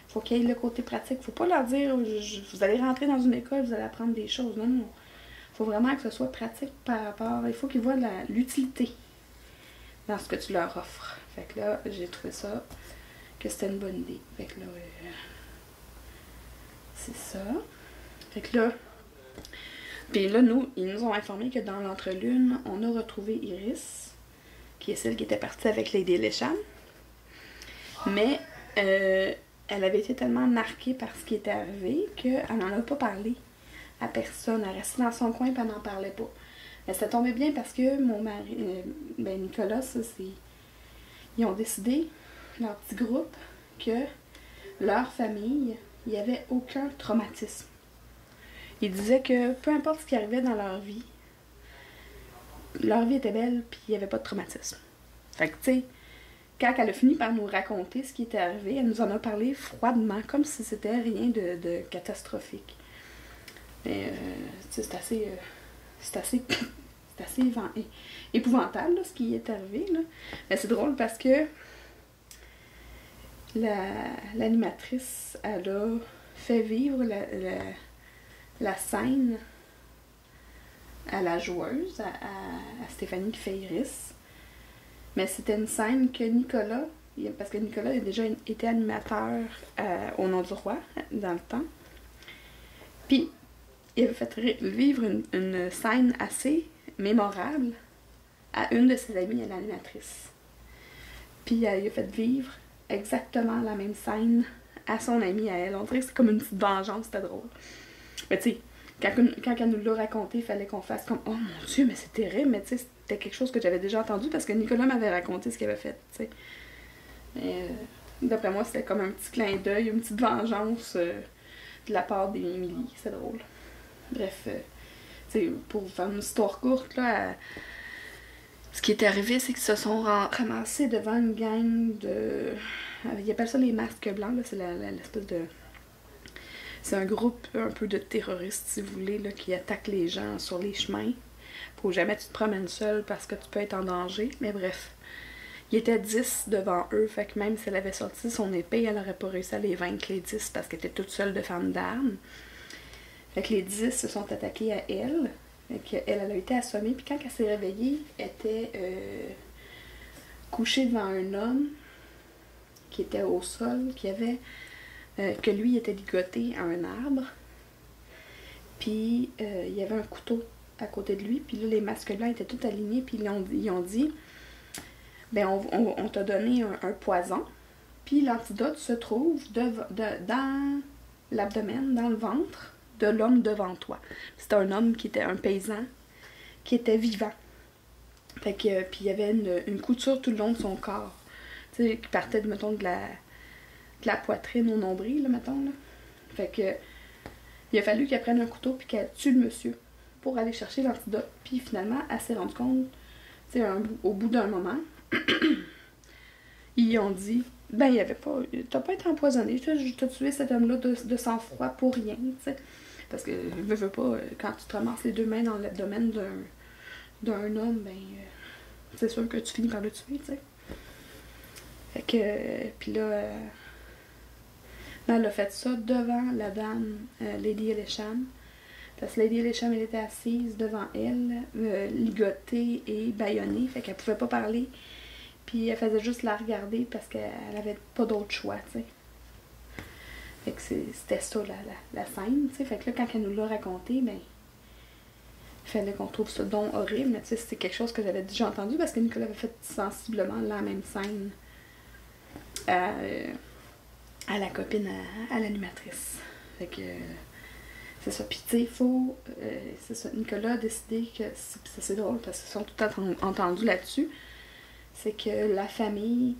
Faut qu'il y ait le côté pratique. Faut pas leur dire, vous allez rentrer dans une école, vous allez apprendre des choses. Non, non. Faut vraiment que ce soit pratique par rapport... Il faut qu'ils voient l'utilité dans ce que tu leur offres. Fait que là, j'ai trouvé ça, que c'était une bonne idée. Fait que là, c'est ça. Fait que là... Puis là, ils nous ont informé que dans l'entrelune, on a retrouvé Iris, qui est celle qui était partie avec Lady Lesham. Mais elle avait été tellement marquée par ce qui était arrivé qu'elle n'en a pas parlé à personne. Elle restait dans son coin et elle n'en parlait pas. Mais ça tombait bien parce que mon mari, Nicolas, ils ont décidé, leur petit groupe, que leur famille, il n'y avait aucun traumatisme. Ils disaient que peu importe ce qui arrivait dans leur vie était belle puis il n'y avait pas de traumatisme. Fait que, tu sais, quand elle a fini par nous raconter ce qui était arrivé, elle nous en a parlé froidement, comme si c'était rien de catastrophique. Mais, tu sais, c'est assez épouvantable, là, ce qui est arrivé, là. Mais c'est drôle parce que l'animatrice, elle a fait vivre la scène à la joueuse, à Stéphanie qui fait Iris. Mais c'était une scène que Nicolas, parce que Nicolas a déjà été animateur au Nom du Roi dans le temps. Puis il avait fait vivre une scène assez mémorable à une de ses amies, à l'animatrice. Puis il a fait vivre exactement la même scène à son amie, à elle. On dirait que c'est comme une petite vengeance, c'était drôle. Mais tu sais, quand elle nous l'a raconté, il fallait qu'on fasse comme « Oh mon Dieu, mais c'est terrible! » Mais tu sais, c'était quelque chose que j'avais déjà entendu parce que Nicolas m'avait raconté ce qu'il avait fait, tu sais. Mais d'après moi, c'était comme un petit clin d'œil, une petite vengeance de la part d'Émilie. C'est drôle. Bref, tu sais, pour faire une histoire courte, là, ce qui est arrivé, c'est qu'ils se sont ramassés devant une gang de... Ils appellent ça les masques blancs, là, c'est l'espèce de... C'est un groupe un peu de terroristes, si vous voulez, là, qui attaquent les gens sur les chemins. Faut jamais que tu te promènes seul parce que tu peux être en danger. Mais bref, il était 10 devant eux, fait que même si elle avait sorti son épée, elle aurait pas réussi à les vaincre, les 10, parce qu'elle était toute seule de femme d'armes. Fait que les 10 se sont attaqués à elle. Fait qu'elle a été assommée, puis quand elle s'est réveillée, elle était couchée devant un homme qui était au sol, qui avait... que lui était ligoté à un arbre. Puis il y avait un couteau à côté de lui. Puis là, les masques blancs étaient tous alignés. Puis ils ont dit ben on t'a donné un poison, puis l'antidote se trouve dans l'abdomen, dans le ventre de l'homme devant toi. C'était un homme qui était un paysan, qui était vivant. Fait que, puis il y avait une couture tout le long de son corps, tu sais, qui partait, mettons, de la poitrine au nombril, là, mettons, là. Fait que, il a fallu qu'elle prenne un couteau puis qu'elle tue le monsieur pour aller chercher l'antidote. Puis finalement, elle s'est rendue compte, tu sais, au bout d'un moment, ils ont dit, ben, il y avait pas, t'as pas été empoisonné, t'as tué cet homme-là de sang-froid pour rien, tu sais. Parce que, veux pas, quand tu te ramasses les deux mains dans l'abdomen d'un homme, ben, c'est sûr que tu finis par le tuer, tu sais. Fait que, puis là, elle a fait ça devant la dame Lady Elisham. Parce que Lady Elisham, elle était assise devant elle, ligotée et bâillonnée, fait qu'elle pouvait pas parler. Puis elle faisait juste la regarder parce qu'elle avait pas d'autre choix, tu sais. Fait que c'était ça la scène, tu sais. Fait que là, quand elle nous l'a raconté, ben, il fallait qu'on trouve ce don horrible, mais tu sais, c'était quelque chose que j'avais déjà entendu parce que Nicolas avait fait sensiblement la même scène à la copine, à l'animatrice. Fait que c'est ça. Puis tu sais, c'est ça. Nicolas a décidé que, c'est drôle parce qu'ils sont tout entendus là-dessus, c'est que la famille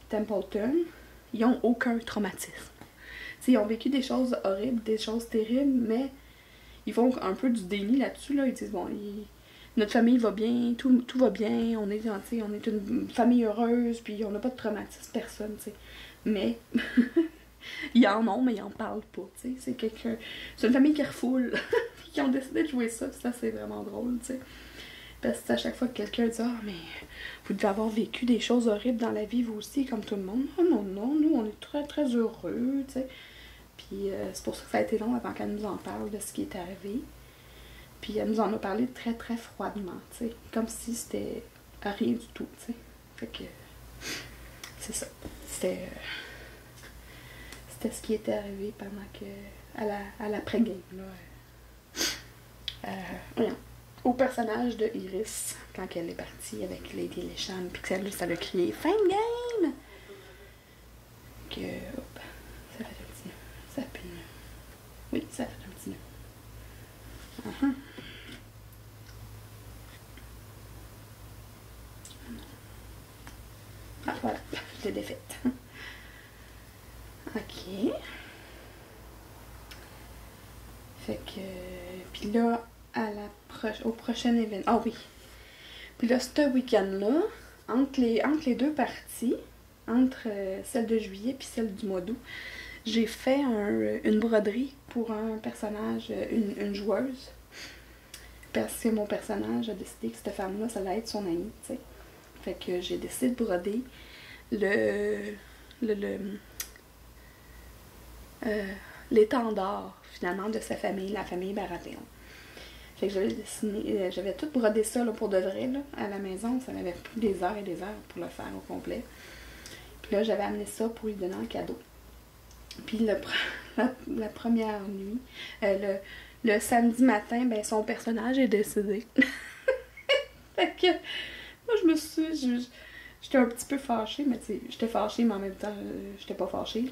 Templeton, ils ont aucun traumatisme. T'sais, ils ont vécu des choses horribles, des choses terribles, mais ils font un peu du déni là-dessus, là. Ils disent, bon, notre famille va bien, tout va bien, on est une famille heureuse, puis on n'a pas de traumatisme, personne, tu sais. Mais, ils en ont, mais ils en parlent pas, tu sais. C'est une famille qui refoule, qui ont décidé de jouer ça, ça c'est vraiment drôle, tu sais. Parce que à chaque fois que quelqu'un dit « Ah, mais vous devez avoir vécu des choses horribles dans la vie, vous aussi, comme tout le monde. » « Oh non, non, nous, on est très, très heureux, tu sais. » Puis c'est pour ça que ça a été long avant qu'elle nous en parle de ce qui est arrivé. Puis elle nous en a parlé très, très froidement, tu sais. Comme si c'était rien du tout, tu sais. Fait que c'est ça. C'était ce qui était arrivé pendant que... à l'après-game, là. Au personnage de Iris, quand elle est partie avec Lady Elisham, puis que ça l'a crié « Fin de game! » Que, hop, ça fait un petit nœud. Ça fait un nœud. Oui, ça fait un petit nœud. Ah, voilà, je l'ai défaite. Ok. Fait que, puis là, au prochain événement. Ah oui. Puis là, ce week-end-là, entre les deux parties, entre celle de juillet puis celle du mois d'août, j'ai fait une broderie pour un personnage, une joueuse. Parce que mon personnage a décidé que cette femme-là, ça allait être son amie, tu sais. Fait que j'ai décidé de broder l'étendard, finalement, de sa famille, la famille Baratheon. Fait que j'avais tout brodé ça là, pour de vrai là, à la maison. Ça m'avait pris des heures et des heures pour le faire au complet. Puis là, j'avais amené ça pour lui donner en cadeau. Puis la première nuit, le samedi matin, ben son personnage est décédé. Fait que moi, j'étais un petit peu fâchée, mais tu sais, j'étais fâchée, mais en même temps, j'étais pas fâchée.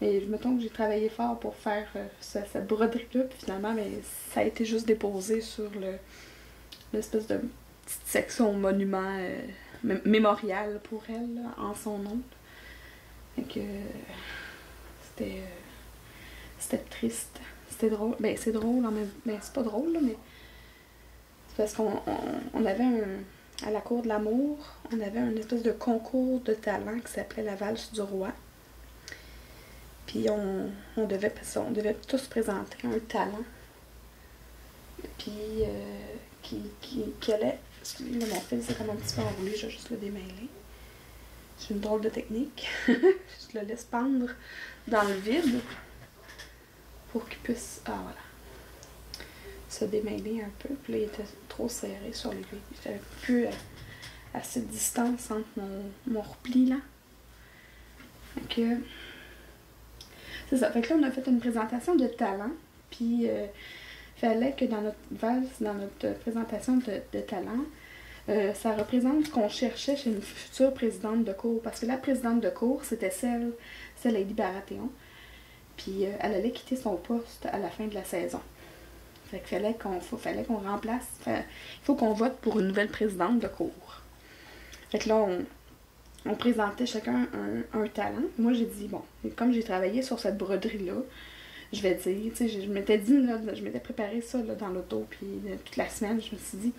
Et mettons que j'ai travaillé fort pour faire cette broderie-là, puis finalement, ben, ça a été juste déposé sur l'espèce de petite section monument mémorial pour elle, là, en son nom. Fait que c'était triste. C'était drôle. Ben, c'est drôle en même temps. Ben, c'est pas drôle, là, mais c'est parce qu'on avait à la cour de l'amour, on avait un espèce de concours de talent qui s'appelait la valse du roi. Puis on devait tous présenter un talent. Puis qui allait... Excusez-moi, mon fil c'est comme un petit peu enroulé, je vais juste le démêler. C'est une drôle de technique. Je le laisse pendre dans le vide pour qu'il puisse... Ah voilà. Se démêler un peu. Puis là, il était trop serré sur l'aiguille. J'avais plus assez de distance entre mon repli là. Donc, c'est ça. Fait que là, on a fait une présentation de talent. Puis, fallait que dans notre valse, dans notre présentation de talent, Ça représente ce qu'on cherchait chez une future présidente de cour. Parce que la présidente de cour, c'était celle Lady Baratheon. Puis elle allait quitter son poste à la fin de la saison. Fait qu'il fallait qu'on remplace. Il faut qu'on vote pour une nouvelle présidente de cour. Fait que là, on présentait chacun un talent. Moi, j'ai dit, bon, comme j'ai travaillé sur cette broderie-là, je vais dire, tu sais, je m'étais dit, là, je m'étais préparé ça là, dans l'auto, puis toute la semaine, je me suis dit,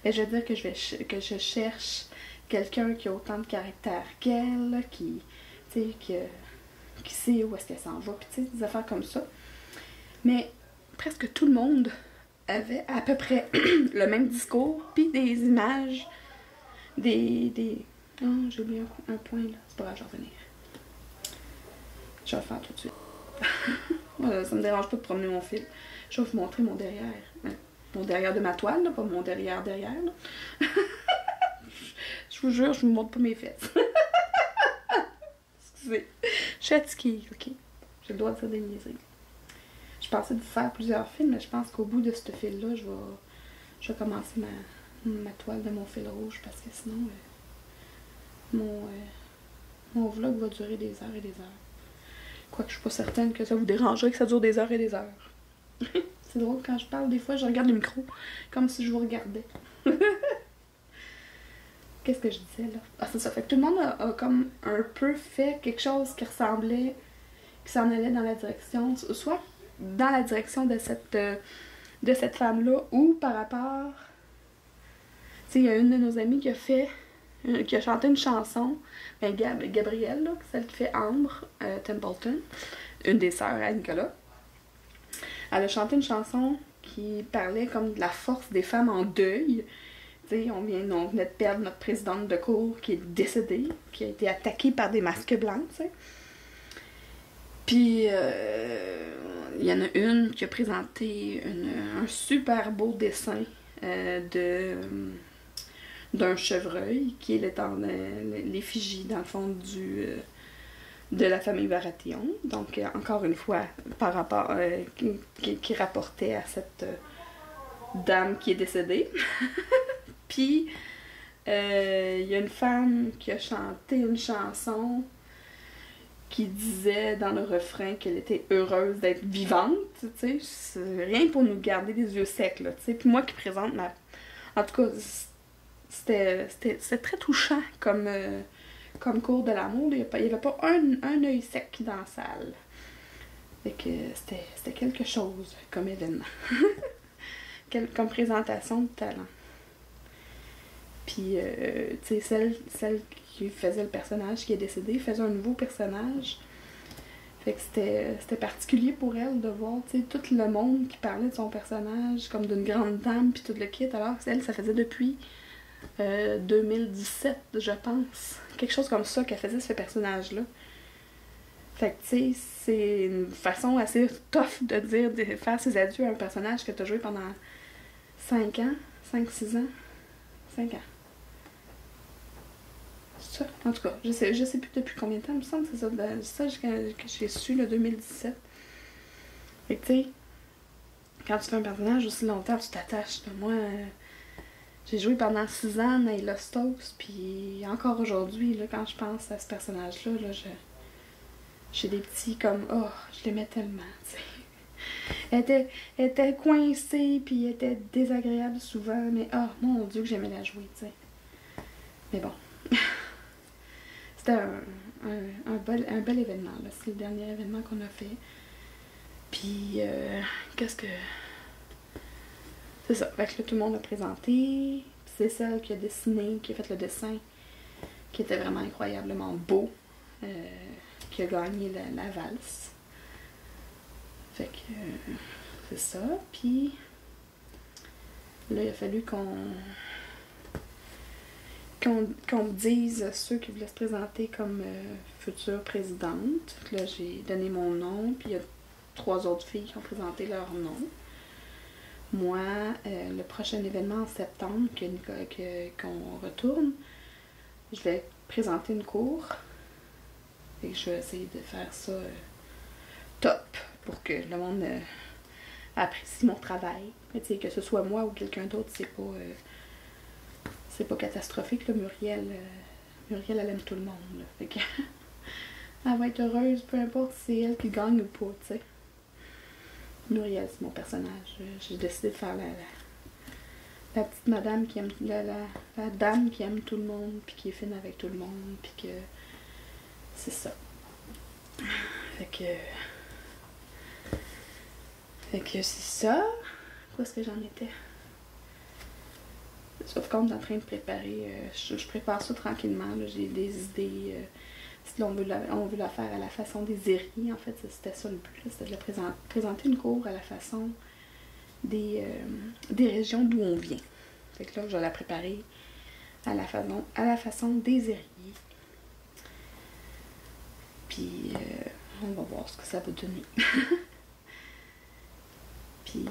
ben, je vais dire que je cherche quelqu'un qui a autant de caractère qu'elle, qui, tu sais, qui sait où est-ce qu'elle s'en va, puis tu sais, des affaires comme ça. Mais presque tout le monde avait à peu près le même discours, puis des images, Oh, j'ai oublié un point, là. C'est pas grave, je vais revenir. Je vais le faire tout de suite. Ça me dérange pas de promener mon fil. Je vais vous montrer mon derrière. Mon derrière de ma toile, là, pas mon derrière. Là. Je vous jure, je vous montre pas mes fesses. Excusez. Je suis fatiguée, ok? J'ai le droit de faire des niaiseries. Je pensais de vous faire plusieurs fils, mais je pense qu'au bout de ce fil-là, je vais commencer ma toile de mon fil rouge parce que sinon, mon vlog va durer des heures et des heures. Quoique je suis pas certaine que ça vous dérangerait que ça dure des heures et des heures. C'est drôle, quand je parle, des fois, je regarde le micro comme si je vous regardais. Qu'est-ce que je disais, là? Ah, c'est ça. Fait que tout le monde a comme un peu fait quelque chose qui ressemblait, qui s'en allait dans la direction, soit dans la direction de cette femme-là, ou par rapport... Tu sais, il y a une de nos amies qui a chanté une chanson, ben, Gabrielle, là, celle qui fait Ambre Templeton, une des sœurs à Nicolas. Elle a chanté une chanson qui parlait comme de la force des femmes en deuil. T'sais, on venait de perdre notre présidente de cour qui est décédée, qui a été attaquée par des masques blancs, t'sais. Puis, il y en a une qui a présenté un super beau dessin d'un chevreuil qui est l'effigie, dans le fond, de la famille Baratheon. Donc, encore une fois, par rapport qui rapportait à cette dame qui est décédée. Puis, il y a une femme qui a chanté une chanson qui disait dans le refrain qu'elle était heureuse d'être vivante, tu sais, rien pour nous garder les yeux secs, là, tu sais. Puis moi qui présente En tout cas, c'était très touchant comme cours de l'amour. Il n'y avait pas un œil sec dans la salle. Fait que c'était quelque chose comme événement. Comme présentation de talent. Puis, tu sais, celle qui faisait le personnage qui est décédé faisait un nouveau personnage. Fait que c'était particulier pour elle de voir, tu sais, tout le monde qui parlait de son personnage comme d'une grande dame puis tout le kit, alors qu'elle, ça faisait depuis 2017, je pense. Quelque chose comme ça qu'elle faisait ce personnage-là. Fait que, tu sais, c'est une façon assez tough de faire ses adieux à un personnage que tu as joué pendant 5 ans, 5-6 ans, 5 ans. Ça. En tout cas, je sais plus depuis combien de temps, il me semble que c'est ça que j'ai su, le 2017. Fait que, tu sais, quand tu fais un personnage aussi longtemps, tu t'attaches. Moi, j'ai joué pendant 6 ans Naila Stokes, puis encore aujourd'hui, là, quand je pense à ce personnage-là, là, j'ai des petits comme, oh, je l'aimais tellement, tu sais. Elle était coincée, puis elle était désagréable souvent, mais oh, mon Dieu que j'aimais la jouer, tu sais. Mais bon. C'était un bel événement, là. C'est le dernier événement qu'on a fait. Puis, qu'est-ce que... C'est ça. Fait que là, tout le monde a présenté. C'est celle qui a dessiné, qui a fait le dessin, qui était vraiment incroyablement beau, qui a gagné la valse. Fait que, c'est ça. Puis, là, il a fallu qu'on me dise ceux qui voulaient se présenter comme future présidente. Là, j'ai donné mon nom, puis il y a 3 autres filles qui ont présenté leur nom. Moi, le prochain événement en septembre, qu'on retourne, je vais présenter une cour. Et je vais essayer de faire ça top pour que le monde apprécie mon travail. Mais tu sais, que ce soit moi ou quelqu'un d'autre, c'est pas catastrophique, là, Muriel, Muriel, elle aime tout le monde, là. Fait que elle va être heureuse, peu importe si c'est elle qui gagne ou pas, tu sais. Muriel, c'est mon personnage. J'ai décidé de faire la petite madame qui aime, la dame qui aime tout le monde, puis qui est fine avec tout le monde, puis que c'est ça. Fait que c'est ça. Où est-ce que j'en étais? Sauf qu'on est en train de préparer, je prépare ça tranquillement, j'ai des idées. Si on veut la faire à la façon des Eries, en fait, c'était ça le but, c'était de présenter une cour à la façon des régions d'où on vient. Fait que là, je vais la préparer à la façon des Eries. Puis, on va voir ce que ça va donner. Puis,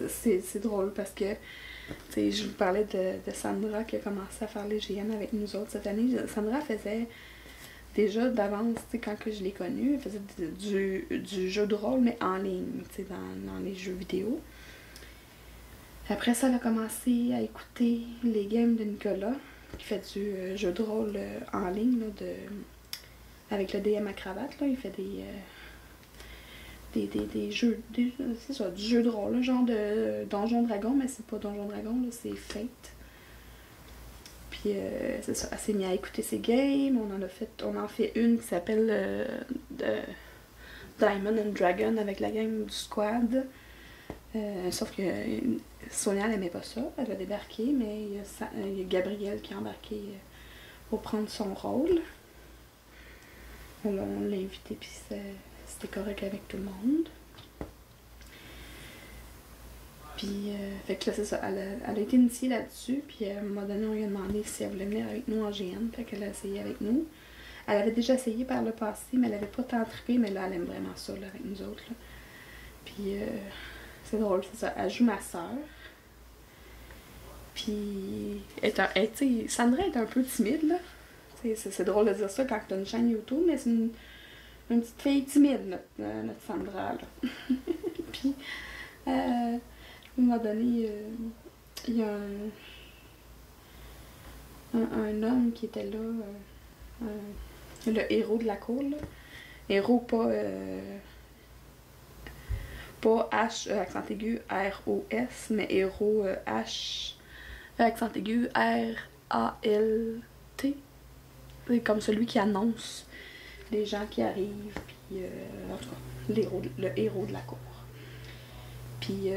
c'est drôle parce que, tu sais, je vous parlais de Sandra qui a commencé à faire les GN avec nous autres cette année. Sandra faisait déjà d'avance, tu sais, quand que je l'ai connue, elle faisait du jeu de rôle, mais en ligne, tu sais, dans les jeux vidéo. Après ça, elle a commencé à écouter les games de Nicolas, qui fait du jeu de rôle en ligne, là, avec le DM à cravate, là. Il fait des jeux, c'est ça, du jeu de rôle, là, genre de Donjon Dragon, mais c'est pas Donjon Dragon, là, c'est Fate. Puis c'est ça, elle s'est mise à écouter ses games, on en fait une qui s'appelle Diamond and Dragon avec la gang du squad. Sauf que Sonia elle aimait pas ça, elle a débarqué, mais il y a Gabriel qui a embarqué pour prendre son rôle. On l'a invité, puis c'était correct avec tout le monde. Puis, fait que là, c'est ça, elle a été initiée là-dessus, puis à un moment donné, on lui a demandé si elle voulait venir avec nous en GN, fait qu'elle a essayé avec nous. Elle avait déjà essayé par le passé, mais elle avait pas tant trippé, mais là, elle aime vraiment ça, là, avec nous autres, là. Puis, c'est drôle, c'est ça, elle joue ma soeur. Puis, Sandra est un peu timide, là. C'est drôle de dire ça quand t'as une chaîne YouTube, mais c'est une petite fille timide, notre Sandra, là. Puis, à un moment donné, il y a un homme qui était là, le héros de la cour, là. Héros, pas H, accent aigu, R-O-S, mais héros, H, accent aigu, R-A-L-T. C'est comme celui qui annonce les gens qui arrivent, puis en tout cas, le héros de la cour. Puis,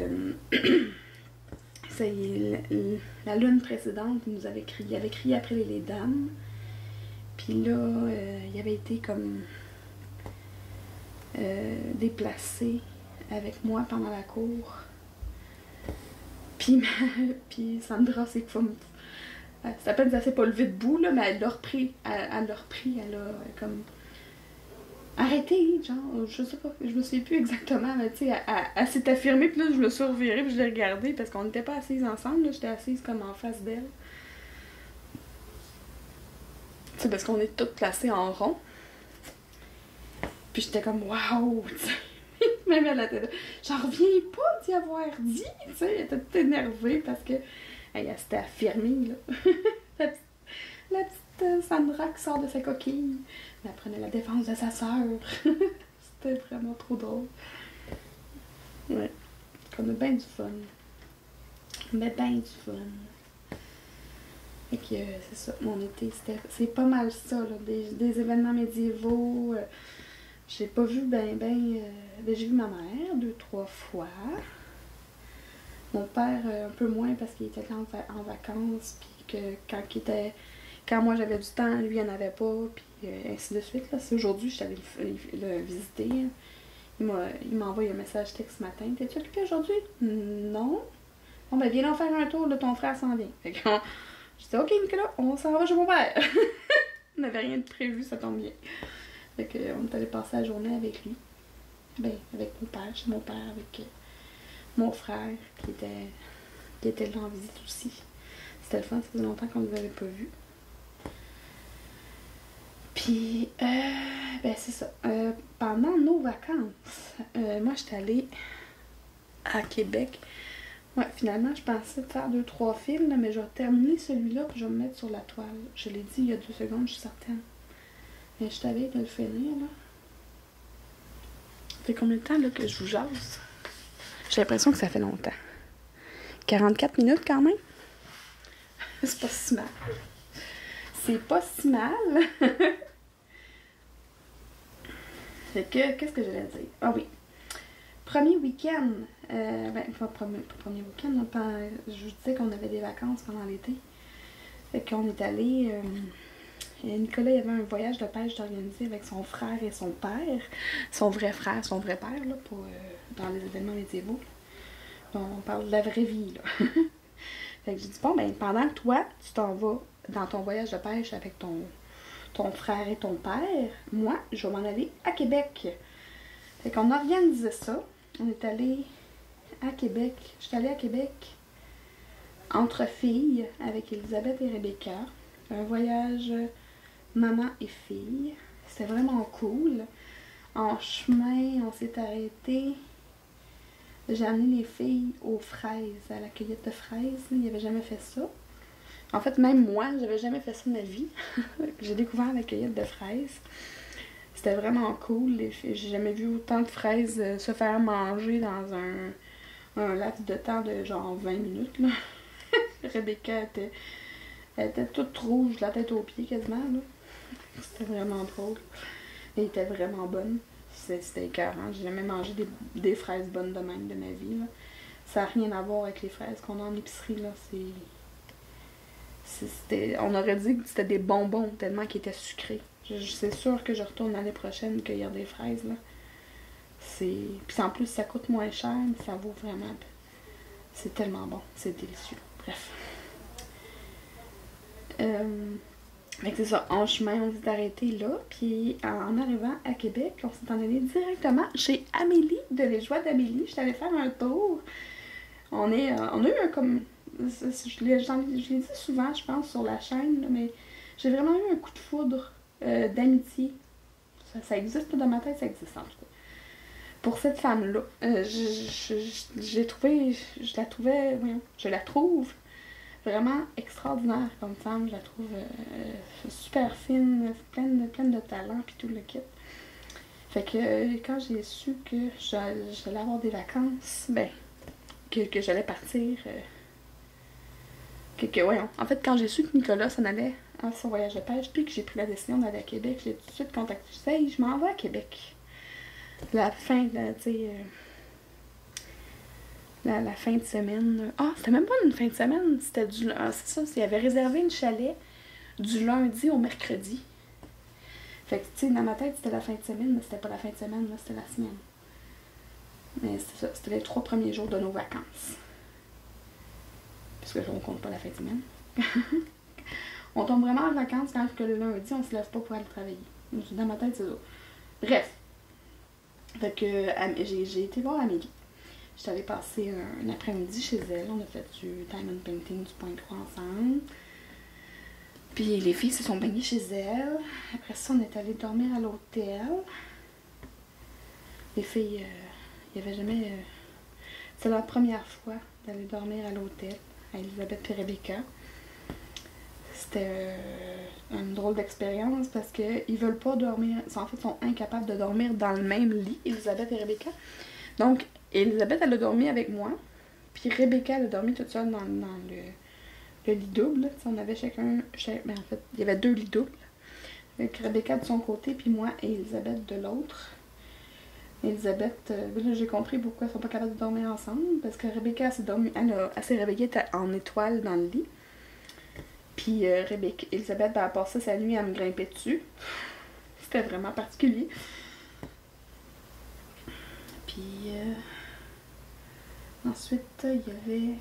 la lune précédente, il avait crié après les dames. Puis là, il avait été comme déplacé avec moi pendant la cour. Puis Sandra, c'est comme... C'est à peine ça s'est pas levé debout, là, mais elle l'a repris. Elle a comme... Arrêtez, genre, je sais pas, je me souviens plus exactement, mais tu sais, elle s'est affirmée, puis là, je me suis revirée, puis je l'ai regardée, parce qu'on n'était pas assises ensemble, là, j'étais assise comme en face d'elle. Tu sais, parce qu'on est toutes placées en rond. Puis j'étais comme, waouh, tu sais. Même elle était là, j'en reviens pas d'y avoir dit, tu sais, elle était toute énervée parce que elle s'était affirmée, là. la petite Sandra qui sort de sa coquille. Elle prenait la défense de sa sœur. C'était vraiment trop drôle. Ouais. On a bien du fun. Mais bien du fun. Fait que c'est ça, mon été, c'est pas mal ça, là. Des événements médiévaux. J'ai pas vu j'ai vu ma mère 2-3 fois. Mon père un peu moins parce qu'il était là en vacances, puis que quand moi j'avais du temps, lui il en avait pas, puis ainsi de suite. Là. C'est aujourd'hui, je suis allée le visiter. Il m'a envoyé un message texte ce matin. T'es-tu occupé aujourd'hui? Non. Bon ben viens donc faire un tour, là, ton frère s'en vient. Fait que je dis ok Nicolas, on s'en va chez mon père. On n'avait rien de prévu, ça tombe bien. Fait que on est allé passer la journée avec lui. Ben, avec mon père, chez mon père, avec mon frère qui était là en visite aussi. C'était le fun, ça faisait longtemps qu'on ne les avait pas vus. Puis, ben c'est ça. Pendant nos vacances, moi j'étais allée à Québec Ouais, finalement, je pensais faire 2-3 fils, là, mais je vais terminer celui-là puis je vais me mettre sur la toile. Je l'ai dit il y a 2 secondes, je suis certaine. Mais je t'avais de le finir, là. Ça fait combien de temps là, que je vous jase? J'ai l'impression que ça fait longtemps. 44 minutes quand même? C'est pas si mal. C'est pas si mal. Fait que, qu'est-ce que j'allais dire? Ah oui. Premier week-end. Pas premier week-end, là, je vous disais qu'on avait des vacances pendant l'été. Fait qu'on est allé. Nicolas, il avait un voyage de pêche organisé avec son frère et son père. Son vrai frère, son vrai père, là, dans les événements médiévaux. Donc, on parle de la vraie vie, là. Fait que j'ai dit, bon, ben, pendant que toi, tu t'en vas dans ton voyage de pêche avec ton frère et ton père, moi, je vais m'en aller à Québec. Fait qu'on organisait ça. On est allé à Québec. Je suis allée à Québec entre filles avec Elisabeth et Rebecca. Un voyage maman et fille. C'était vraiment cool. En chemin, on s'est arrêté. J'ai amené les filles aux fraises, à la cueillette de fraises. Ils n'avaient jamais fait ça. En fait, même moi, j'avais jamais fait ça de ma vie. J'ai découvert la cueillette de fraises. C'était vraiment cool. J'ai jamais vu autant de fraises se faire manger dans un laps de temps de genre 20 minutes. Là. Rebecca elle était toute rouge, de la tête aux pieds quasiment. C'était vraiment drôle. Elle était vraiment bonne. C'était écœurant. J'ai jamais mangé des fraises bonnes de même de ma vie. Là. Ça n'a rien à voir avec les fraises qu'on a en épicerie. Là. On aurait dit que c'était des bonbons tellement qu'ils étaient sucrés. C'est sûr que je retourne l'année prochaine cueillir des fraises. Là. Puis en plus, ça coûte moins cher, mais ça vaut vraiment. C'est tellement bon. C'est délicieux. Bref. Fait que c'est ça, en chemin, on s'est arrêté là, puis en arrivant à Québec, on s'est en allé directement chez Amélie, de Les Joies d'Amélie. Je suis allée faire un tour. On a eu un comme... Je l'ai dit souvent, je pense, sur la chaîne, là, mais j'ai vraiment eu un coup de foudre d'amitié. Ça existe dans ma tête, ça existe en tout cas. Pour cette femme-là. Je la trouve vraiment extraordinaire comme femme. Je la trouve super fine, pleine de talent, puis tout le kit. Fait que quand j'ai su que j'allais avoir des vacances, ben, que j'allais partir... En fait, quand j'ai su que Nicolas s'en allait à son voyage de pêche, puis que j'ai pris la décision d'aller à Québec, j'ai tout de suite contacté. Je disais, hey, je m'en vais à Québec. La fin de, tu sais... La fin de semaine. Ah, c'était même pas une fin de semaine, c'était du... Ah, c'est ça, il avait réservé une chalet du lundi au mercredi. Fait que, tu sais, dans ma tête, c'était la fin de semaine, mais c'était pas la fin de semaine, là, c'était la semaine. Mais c'était ça, c'était les 3 premiers jours de nos vacances. Parce que on compte pas la fin de semaine. On tombe vraiment en vacances quand que le lundi, on se lève pas pour aller travailler. Dans ma tête, c'est ça. Bref. Fait que j'ai été voir Amélie. J'étais allée passer un après-midi chez elle. On a fait du diamond painting, du point croix ensemble. Puis les filles se sont baignées chez elle. Après ça, on est allé dormir à l'hôtel. Les filles, il n'y avait jamais... c'est leur première fois d'aller dormir à l'hôtel, à Elisabeth et Rebecca. C'était une drôle d'expérience parce qu'ils veulent pas dormir... En fait, ils sont incapables de dormir dans le même lit, Elisabeth et Rebecca. Donc, Elisabeth, elle a dormi avec moi. Puis Rebecca, elle a dormi toute seule dans le lit double. T'sais, on avait chacun... Ben, en fait, il y avait 2 lits doubles. Avec Rebecca de son côté, puis moi et Elisabeth de l'autre. Elisabeth, j'ai compris pourquoi ils sont pas capables de dormir ensemble. Parce que Rebecca, elle s'est réveillée en étoile dans le lit. Puis Elisabeth, ben, à part ça, sa nuit, elle me grimpait dessus. C'était vraiment particulier. Puis... ensuite, il y avait...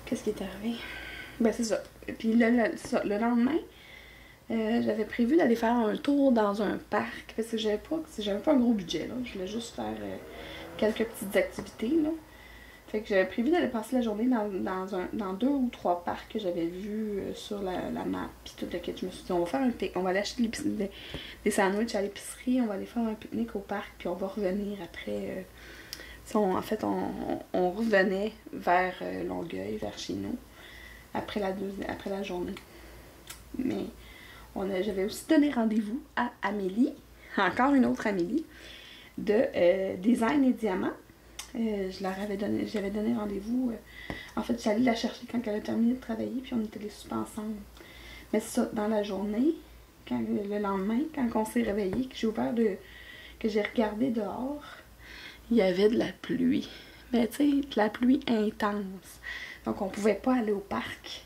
qu'est-ce qui est arrivé? Ben, c'est ça. Puis le lendemain, j'avais prévu d'aller faire un tour dans un parc. Parce que j'avais pas un gros budget, là. Je voulais juste faire quelques petites activités, là. Fait que j'avais prévu d'aller passer la journée dans 2 ou 3 parcs que j'avais vus sur la map. Puis tout le kit. Je me suis dit, on va faire on va aller acheter des sandwichs à l'épicerie. On va aller faire un pique-nique au parc. Puis on va revenir après... En fait, on revenait vers Longueuil, vers chez nous, après la journée. Mais j'avais aussi donné rendez-vous à Amélie, encore une autre Amélie, de Design et Diamant. J'avais donné rendez-vous. En fait, j'allais la chercher quand elle a terminé de travailler, puis on était les super ensemble. Mais c'est ça, dans la journée, le lendemain, quand on s'est réveillé, que j'ai regardé dehors, il y avait de la pluie. Mais tu sais, de la pluie intense. Donc on pouvait pas aller au parc.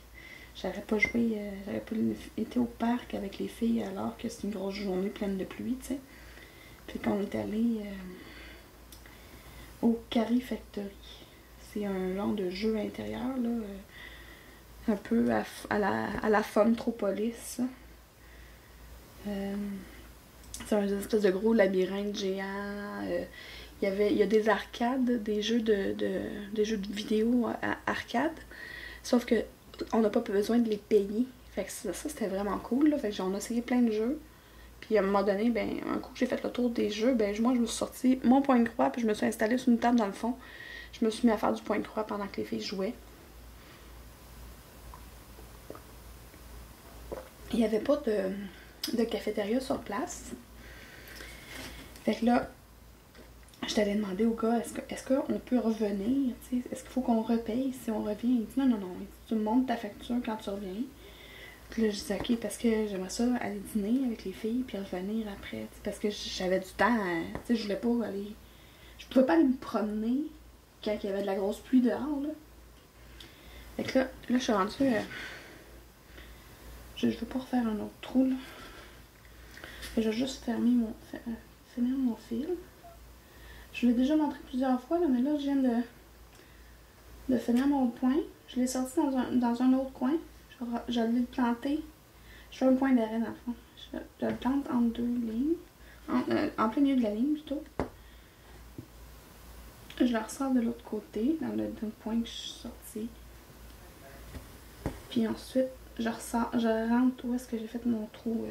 J'aurais pas été au parc avec les filles alors que c'est une grosse journée pleine de pluie, tu sais. Puis qu'on est allé au Carrie Factory. C'est un genre de jeu intérieur, là, un peu à la Funtropolis. C'est un espèce de gros labyrinthe géant. Il y a des arcades, des jeux de vidéo arcade. Sauf que on n'a pas besoin de les payer. Fait que ça c'était vraiment cool. Là. Fait que on a essayé plein de jeux. Puis à un moment donné, ben, un coup que j'ai fait le tour des jeux, ben moi je me suis sorti mon point de croix, puis je me suis installée sur une table dans le fond. Je me suis mis à faire du point de croix pendant que les filles jouaient. Il n'y avait pas de cafétéria sur place. Fait que là, je t'allais demander au gars, est-ce qu'on peut revenir? T'sais? Est-ce qu'il faut qu'on repaye si on revient? Il dit non. Il dit, tu me montres ta facture quand tu reviens. Puis là, je dis ok, parce que j'aimerais ça aller dîner avec les filles puis revenir après. Parce que j'avais du temps. Je voulais pas aller. Je pouvais pas aller me promener quand il y avait de la grosse pluie dehors. Là. Fait que là je suis rendue. Je veux pas refaire un autre trou. Là. Et je vais juste finir mon fil. Je l'ai déjà montré plusieurs fois, là, mais là, je viens de finir mon point. Je l'ai sorti dans un autre coin. Je l'ai planté. Je fais un point d'arrêt dans le fond. Je le plante entre deux lignes. En plein milieu de la ligne, plutôt. Je le ressors de l'autre côté, dans le point que je suis sortie. Puis ensuite, je rentre où est-ce que j'ai fait mon trou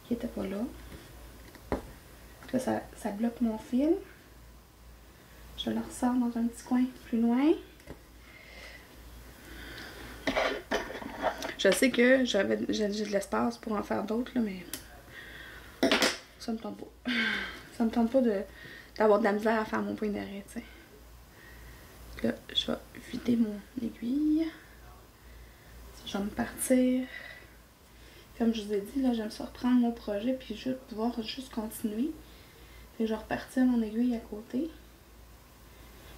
qui était pas là. Là, ça bloque mon fil. Je le ressors dans un petit coin plus loin. Je sais que j'ai de l'espace pour en faire d'autres, là, mais ça me tente pas. Ça me tente pas d'avoir de la misère à faire mon point d'arrêt, tu sais. Là, je vais vider mon aiguille. Je vais me partir. Comme je vous ai dit, là, j'aime ça reprendre mon projet puis pouvoir juste continuer. Et je vais repartir mon aiguille à côté.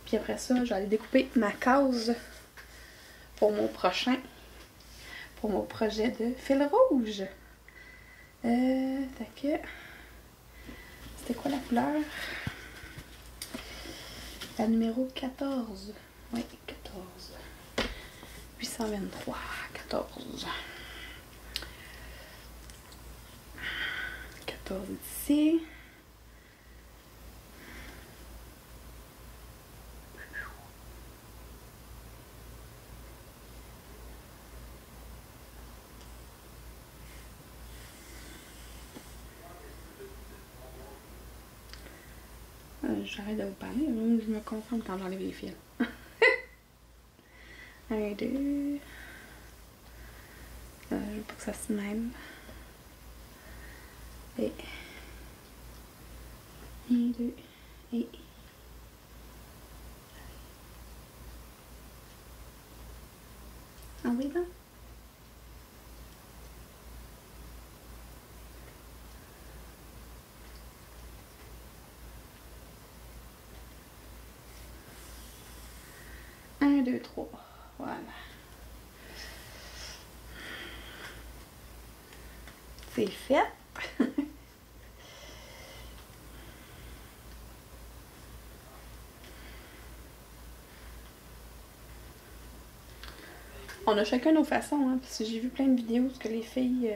Puis après ça, je vais aller découper ma case pour mon projet de fil rouge. C'était quoi la couleur? La numéro 14. Oui, 14. 823, 14. 14 ici. J'arrête de vous parler, je me concentre quand j'enlève les fils. 1, 2. Je veux pas que ça se mêle. Et 1, 2. Et ah oui, là. Un, deux, trois. Voilà. C'est fait. On a chacun nos façons, hein, parce que j'ai vu plein de vidéos où que les filles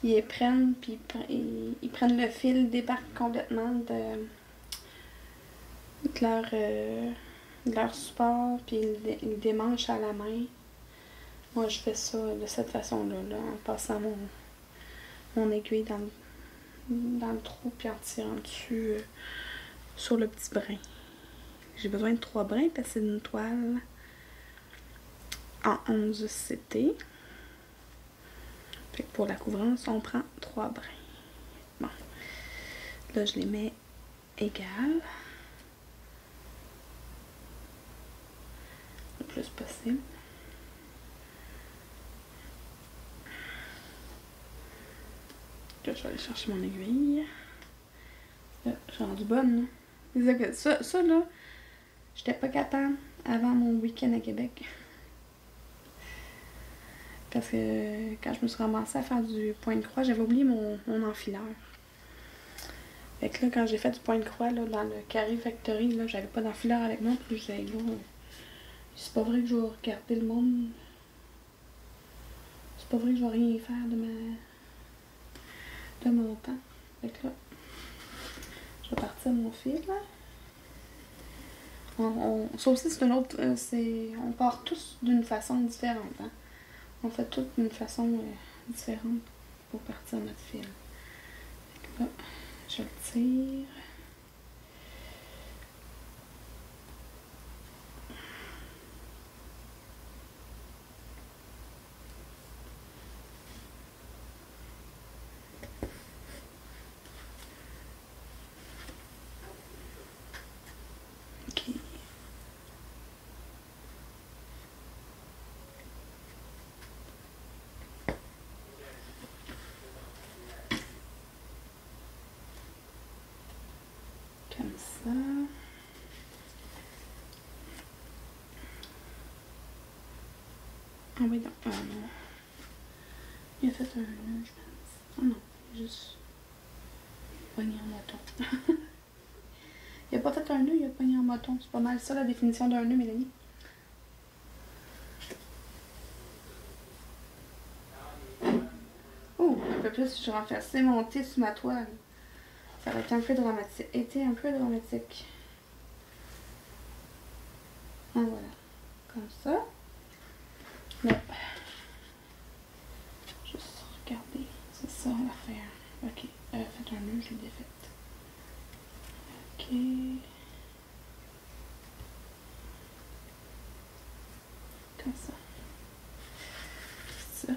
ils les prennent, puis ils prennent le fil, débarquent complètement de leur support, puis ils le démanchent à la main. Moi, je fais ça de cette façon-là, là, en passant mon aiguille dans le trou, puis en tirant dessus sur le petit brin. J'ai besoin de 3 brins parce que c'est une toile en 11 CT. Fait que pour la couvrance, on prend 3 brins. Bon. Là, je les mets égales. Le plus possible. Là, je vais aller chercher mon aiguille. Là, je suis rendue bonne. Ça là, j'étais pas capable avant mon week-end à Québec. Parce que quand je me suis ramassée à faire du point de croix, j'avais oublié mon enfileur. Fait que là, quand j'ai fait du point de croix là, dans le Carré Factory, là, j'avais pas d'enfileur avec moi. Puis j'ai dit, là, c'est pas vrai que je vais regarder le monde. C'est pas vrai que je vais rien faire de mon temps. Fait que là, je vais partir mon fil. Là. Ça aussi, c'est une autre. On part tous d'une façon différente. Hein? On fait tout d'une façon différente pour partir notre fil. Fait que là, je le tire. Ok. Comme ça. Ah oui, non. Ah non. Il a fait un nœud, je pense. Ah non, juste pogné en moton. Il a pas fait un nœud, il a pogné en moton. C'est pas mal ça la définition d'un nœud, Mélanie. Oh, un peu plus, je renversais mon thé sur ma toile. Ça aurait été un peu dramatique. Ah voilà. Comme ça. Là. Juste regarder. C'est ça l'affaire. Ok. Faites un nœud, je l'ai défaite. Ok. Comme ça. Ça.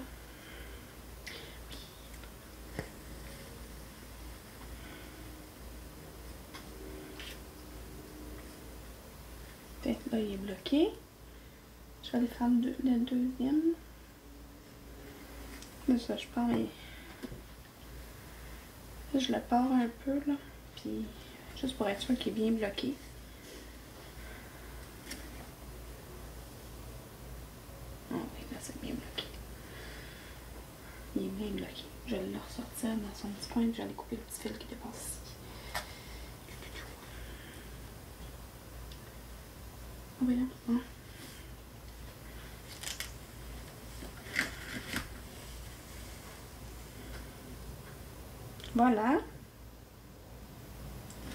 Peut-être là, il est bloqué. Je vais aller faire le deuxième. Là, ça, je pars mes... Là, je le pars un peu, là. Puis, juste pour être sûr qu'il est bien bloqué. Ah oui, là, c'est bien bloqué. Il est bien bloqué. Je vais le ressortir dans son petit coin et je vais aller couper le petit fil qui dépasse ici. Ah oui, là. Bon. Voilà.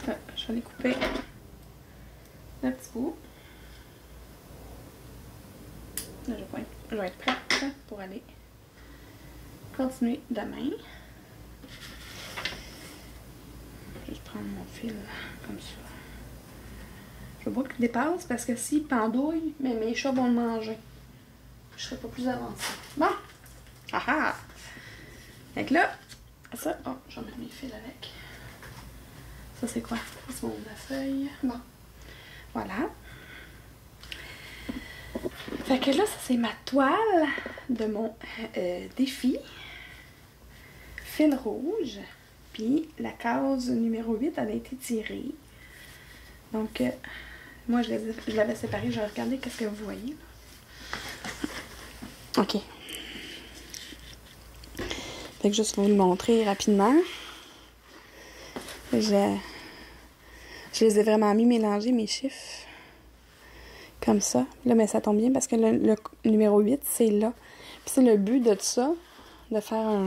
Je vais aller couper le petit bout. Là, je vais être prête pour aller continuer demain. Juste prendre mon fil comme ça. Je veux pas qu'il dépasse parce que s'il pendouille, mais mes chats vont le manger. Je serai pas plus avancée. Bon! Ah ah! Fait que là, ça, oh, j'en mets mes fils avec. Ça, c'est quoi? C'est mon feuille. Bon. Voilà. Fait que là, ça, c'est ma toile de mon défi. Fil rouge. Puis, la case numéro 8, elle a été tirée. Donc, moi, je l'avais séparée. Je vais regarder qu'est-ce que vous voyez. OK. Fait que juste pour vous le montrer rapidement. Je les ai vraiment mis mélangés, mes chiffres. Comme ça. Là, mais ça tombe bien parce que le numéro 8, c'est là. Puis c'est le but de ça, de faire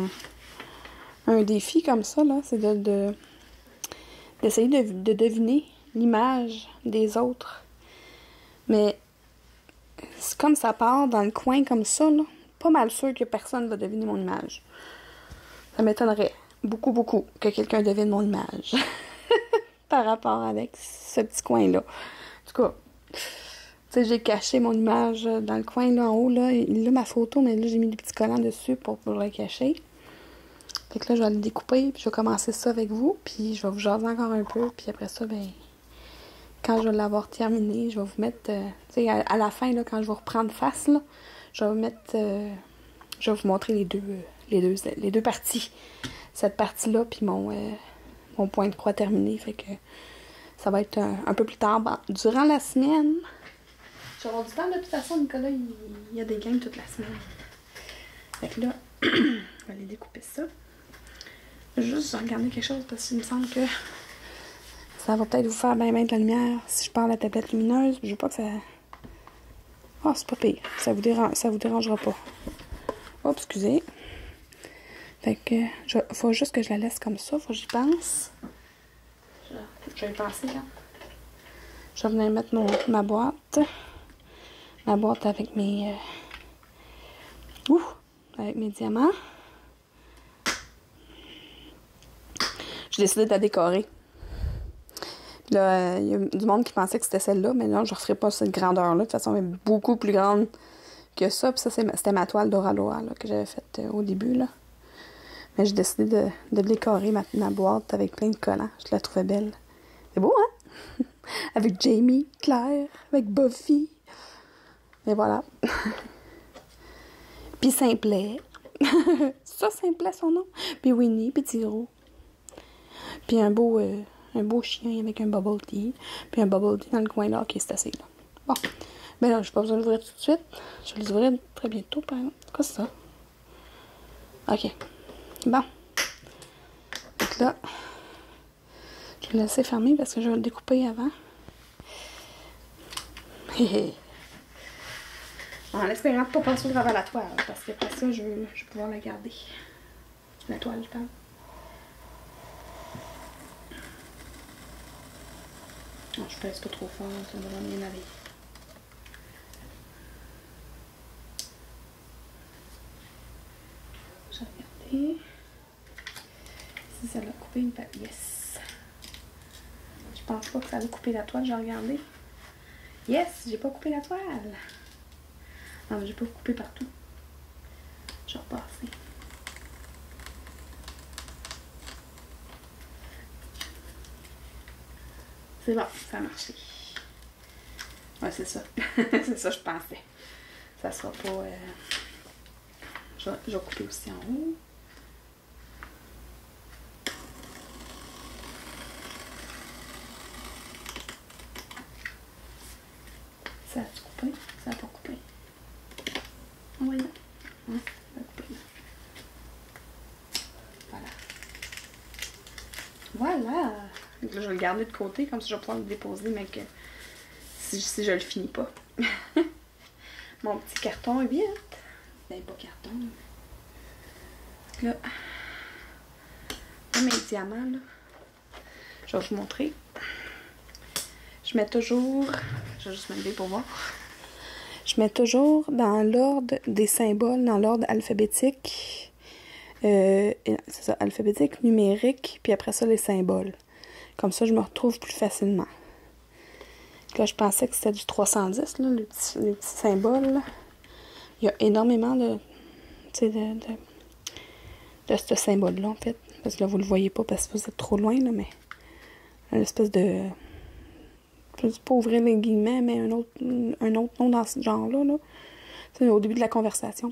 un défi comme ça, là. C'est d'essayer de deviner l'image des autres. Mais c'est comme ça part dans le coin comme ça, là. Pas mal sûr que personne va deviner mon image. Ça m'étonnerait beaucoup que quelqu'un devine mon image. par rapport avec ce petit coin-là. En tout cas, tu sais, j'ai caché mon image dans le coin, là, en haut, là. Il a ma photo, mais là, j'ai mis des petits collants dessus pour la cacher. Fait que là, je vais le découper, puis je vais commencer ça avec vous, puis je vais vous jaser encore un peu, puis après ça, ben, quand je vais l'avoir terminé, je vais vous mettre, tu sais, à la fin, là, quand je vais reprendre face, là, je vais vous mettre, je vais vous montrer les deux parties. Cette partie-là, puis mon point de croix terminé, fait que ça va être un peu plus tard. Bon, durant la semaine, je vais avoir du temps, de toute façon, Nicolas, il y a des games toute la semaine. Fait que là, je vais aller découper ça. Juste regarder quelque chose parce qu'il me semble que ça va peut-être vous faire bien de la lumière si je parle à la tablette lumineuse. Je veux pas que ça... Oh, c'est pas pire. Ça vous dérangera pas. Oh, excusez. Fait que, faut juste que je la laisse comme ça. Faut que j'y pense. Je vais y penser, là. Je vais venir mettre ma boîte. Ma boîte avec mes... avec mes diamants. J'ai décidé de la décorer. Puis là, il y a du monde qui pensait que c'était celle-là, mais non, je ne referai pas cette grandeur-là. De toute façon, elle est beaucoup plus grande que ça. Puis ça, c'était ma toile Dora Loa que j'avais faite au début, là. Mais j'ai décidé de décorer ma boîte avec plein de collants. Je la trouvais belle. C'est beau, hein? Avec Jamie, Claire, avec Buffy. Et voilà. Puis Simplet. Ça, Simplet, son nom. Puis Winnie, puis Tiro. Puis un beau chien avec un bubble tea. Puis un bubble tea dans le coin là qui est assez là. Bon. Mais là, j'ai pas besoin d'ouvrir tout de suite. Je vais les ouvrir très bientôt, par exemple. Qu'est-ce que c'est ça? OK. Bon. Donc là, je vais le laisser fermer parce que je vais le découper avant. En espérant de ne pas passer au travers la toile, parce qu'après ça, je vais pouvoir la garder. La toile, je parle. Non, je pèse pas trop fort, ça devrait bien aller. Je vais regarder. Si ça l'a coupé une patte. Yes! Je pense pas que ça a coupé la toile, je vais regarder. Yes! J'ai pas coupé la toile! Non, mais j'ai pas coupé partout. Je vais repasser. C'est bon, ça a marché. Ouais, c'est ça. C'est ça, je pensais. Ça sera pas... Je vais couper aussi en haut. Ça a-tu coupé? Ça n'a pas coupé. Oh, oui, non. Ça a coupé. Voilà. Voilà! Donc là, je vais le garder de côté, comme ça je vais pouvoir le déposer, mais que si je le finis pas. Mon petit carton est vide. Ben, pas carton. Là, mes diamants, là, je vais vous montrer. Je mets toujours... Je vais juste me lever pour voir. Je mets toujours dans l'ordre des symboles, dans l'ordre alphabétique. C'est ça, alphabétique, numérique, puis après ça, les symboles. Comme ça, je me retrouve plus facilement. Là, je pensais que c'était du 310, là, les petits symboles. Là. Il y a énormément de ce symbole-là, en fait. Parce que là, vous le voyez pas parce que vous êtes trop loin, là, mais une espèce de... Je ne sais pas ouvrir les guillemets, mais un autre nom dans ce genre-là. Là. C'est au début de la conversation.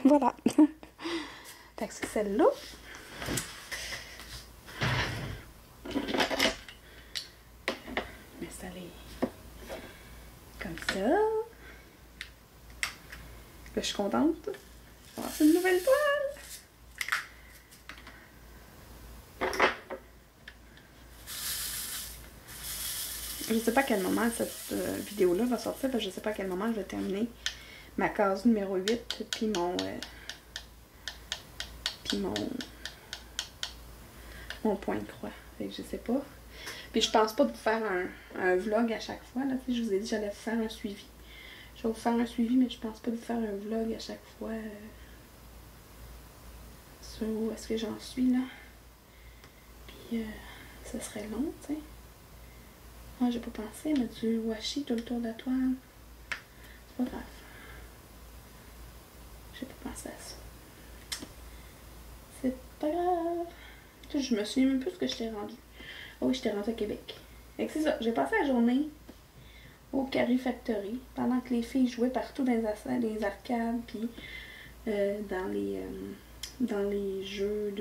Voilà. Fait que c'est celle-là. M'installer comme ça. Là, je suis contente. C'est une nouvelle toile. Je sais pas à quel moment cette vidéo-là va sortir, parce que je sais pas à quel moment je vais terminer ma case numéro 8, puis mon point de croix. Fait que je sais pas. Puis je pense pas de vous faire un vlog à chaque fois. Là. Je vous ai dit que j'allais vous faire un suivi. Je vais vous faire un suivi, mais je pense pas de vous faire un vlog à chaque fois sur où est-ce que j'en suis là. Puis ça serait long, tu sais. Moi, j'ai pas pensé à mettre du washi tout le tour de la toile. C'est pas grave. J'ai pas pensé à ça. C'est pas grave. Je me souviens même plus ce que je t'ai rendu. Oh oui, je t'ai rendu à Québec. Et c'est ça, j'ai passé la journée au Carrie Factory pendant que les filles jouaient partout dans les arcades puis dans les jeux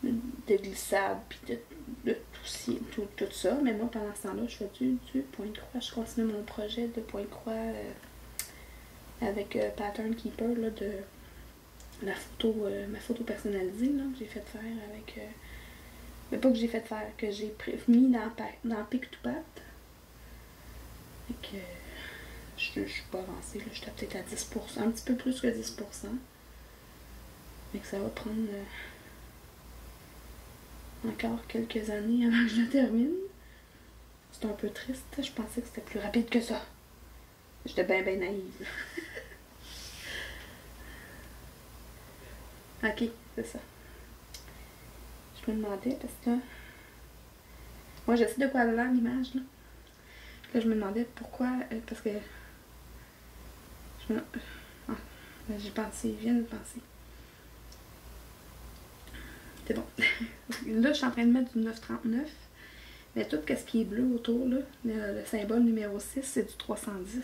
de glissade puis de tout ça. Mais moi, pendant ce temps-là, je fais du point de croix. Je continue mon projet de point de croix avec Pattern Keeper là, de la photo, ma photo personnalisée là, que j'ai fait faire avec... mais pas que j'ai fait faire, que j'ai mis dans Pick to Pat. Fait que je suis pas avancée, là, j'étais peut-être à 10%, un petit peu plus que 10%. Mais que ça va prendre encore quelques années avant que je le termine. C'est un peu triste, je pensais que c'était plus rapide que ça. J'étais bien naïve. Ok, c'est ça. Je me demandais parce que... Moi, je sais de quoi elle a l'air l'image, là. Là, je me demandais pourquoi... parce que... Ah, j'ai pensé, je viens de penser. C'est bon. Là, je suis en train de mettre du 9,39. Mais tout ce qui est bleu autour, là, le symbole numéro 6, c'est du 310.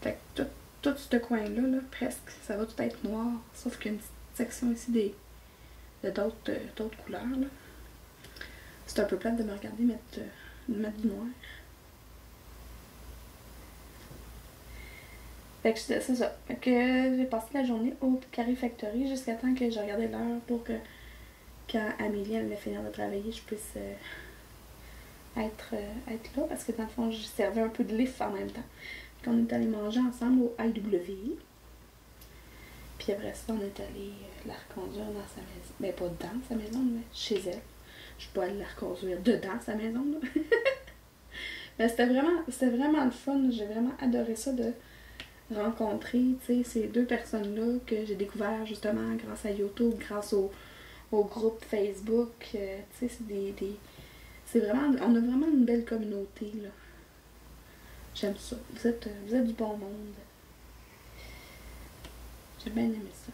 Fait que tout ce coin-là, là, presque, ça va tout être noir. Sauf qu'il y a une petite section ici d'autres couleurs, là. C'est un peu plate de me regarder mettre du noir. Fait que c'est ça. Fait que j'ai passé la journée au Carrie Factory jusqu'à temps que je regardais l'heure pour que quand Amélie allait finir de travailler, je puisse être là. Parce que dans le fond, je servais un peu de lift en même temps. Puis on est allé manger ensemble au IW. Puis après ça, on est allé la reconduire dans sa maison. Ben pas dans sa maison, mais chez elle. Je suis pas allée la reconduire dedans sa maison, là. Mais c'était vraiment le fun. J'ai vraiment adoré ça de rencontrer, tu sais, ces deux personnes-là que j'ai découvert justement grâce à YouTube, grâce au groupe Facebook. Tu sais, c'est vraiment... On a vraiment une belle communauté, là. J'aime ça. Vous êtes du bon monde. J'ai bien aimé ça.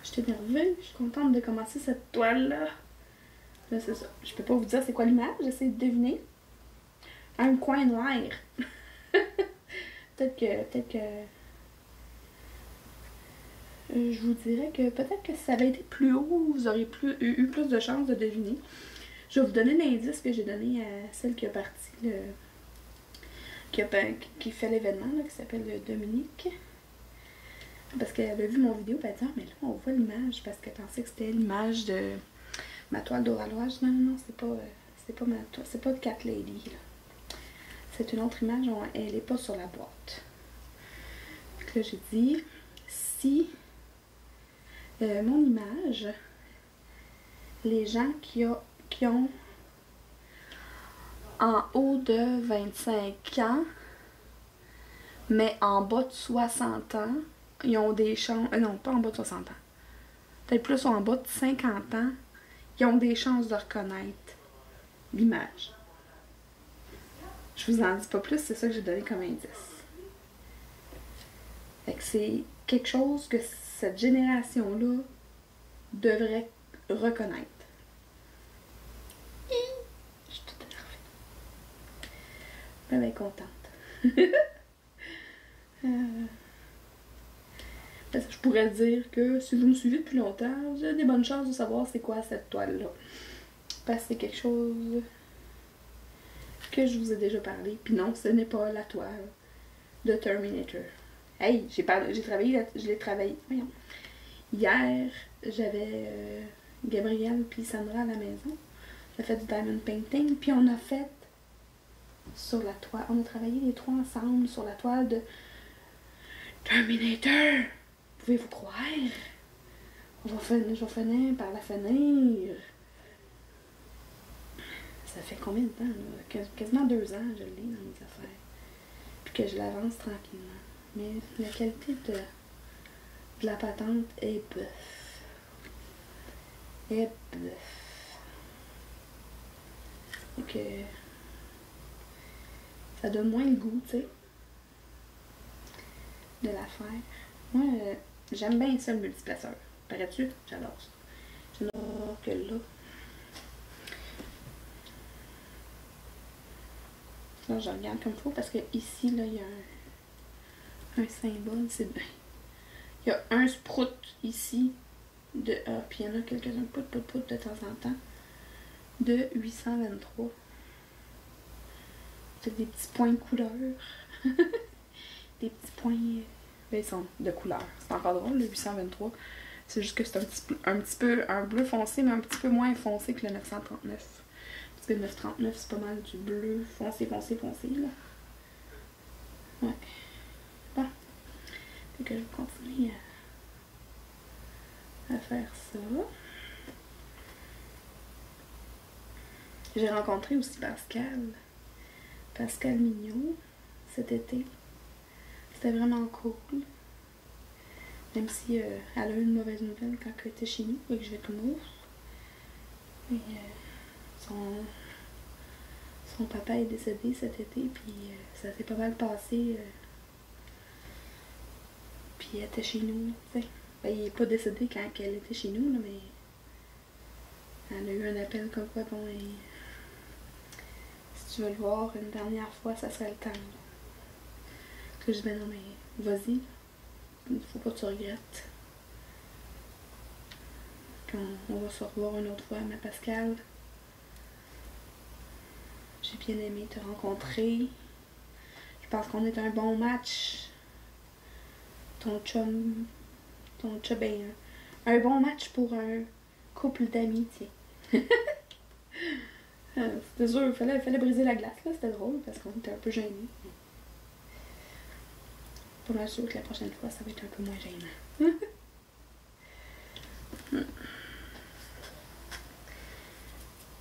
Je suis énervée. Je suis contente de commencer cette toile-là. Là, c'est ça. Je peux pas vous dire c'est quoi l'image. J'essaie de deviner. Un coin noir. Peut-être que je vous dirais que peut-être que si ça avait été plus haut, vous auriez eu plus de chances de deviner. Je vais vous donner l'indice que j'ai donné à celle qui a parti qui fait l'événement, qui s'appelle Dominique. Parce qu'elle avait vu mon vidéo, elle a dit « Ah, mais là, on voit l'image. » Parce qu'elle pensait que c'était l'image de ma toile d'Oraloise. Non, c'est pas ma toile. C'est pas de Cat Lady, là. C'est une autre image, elle est pas sur la boîte. Donc là, j'ai dit, si mon image, les gens qui ont en haut de 25 ans, mais en bas de 60 ans, ils ont des chances... non, pas en bas de 60 ans. Peut-être plus en bas de 50 ans, ils ont des chances de reconnaître l'image. Je vous en dis pas plus, c'est ça que j'ai donné comme indice. Fait que c'est quelque chose que cette génération-là devrait reconnaître. Je suis toute énervée. Bien contente. Parce que je pourrais dire que si vous me suivez depuis longtemps, vous avez des bonnes chances de savoir c'est quoi cette toile-là. Parce que c'est quelque chose que je vous ai déjà parlé. Puis non, ce n'est pas la toile de Terminator. Hey, je l'ai travaillé. Voyons. Hier, j'avais Gabrielle puis Sandra à la maison. J'ai fait du diamond painting. Puis on a fait sur la toile. On a travaillé les trois ensemble sur la toile de Terminator. Pouvez-vous croire? Je vais finir par la finir. Ça fait combien de temps, là? Quasiment 2 ans, je l'ai dans mes affaires. Puis que je l'avance tranquillement. Mais la qualité de la patente est bœuf. Et que ça donne moins le goût, tu sais, de la faire. Moi, j'aime bien ça, le multiplaceur. Parais-tu? J'adore ça. J'adore que là. Là, je regarde comme il faut parce que ici, là, il y a un symbole. Il y a un sprout ici de. Ah, puis il y en a quelques-uns pout de temps en temps. De 823. C'est des petits points de couleur. Des petits points. Ben, ils sont de couleur. C'est encore drôle, le 823. C'est juste que c'est un petit peu un bleu foncé, mais un petit peu moins foncé que le 939. Parce que le 939, c'est pas mal du bleu foncé, là. Ouais. Bon. Fait que je vais continuer à faire ça. J'ai rencontré aussi Pascal Mignot, cet été. C'était vraiment cool. Même si elle a eu une mauvaise nouvelle quand elle était chez nous, et que je vais comme ouf. Mais son papa est décédé cet été, puis ça s'est pas mal passé. Puis elle était chez nous, tu sais. Ben, il est pas décédé quand elle était chez nous, là, mais elle a eu un appel comme quoi, bon, et si tu veux le voir une dernière fois, ça serait le temps. Que je dis, ben non, mais vas-y, il faut pas que tu regrettes. Quand on va se revoir une autre fois, ma Pascal. J'ai bien aimé te rencontrer. Je pense qu'on est un bon match. Ton chum est un bon match pour un couple d'amitié. C'était sûr, il fallait briser la glace, là. C'était drôle parce qu'on était un peu gênés. Pas mal sûr que la prochaine fois, ça va être un peu moins gênant.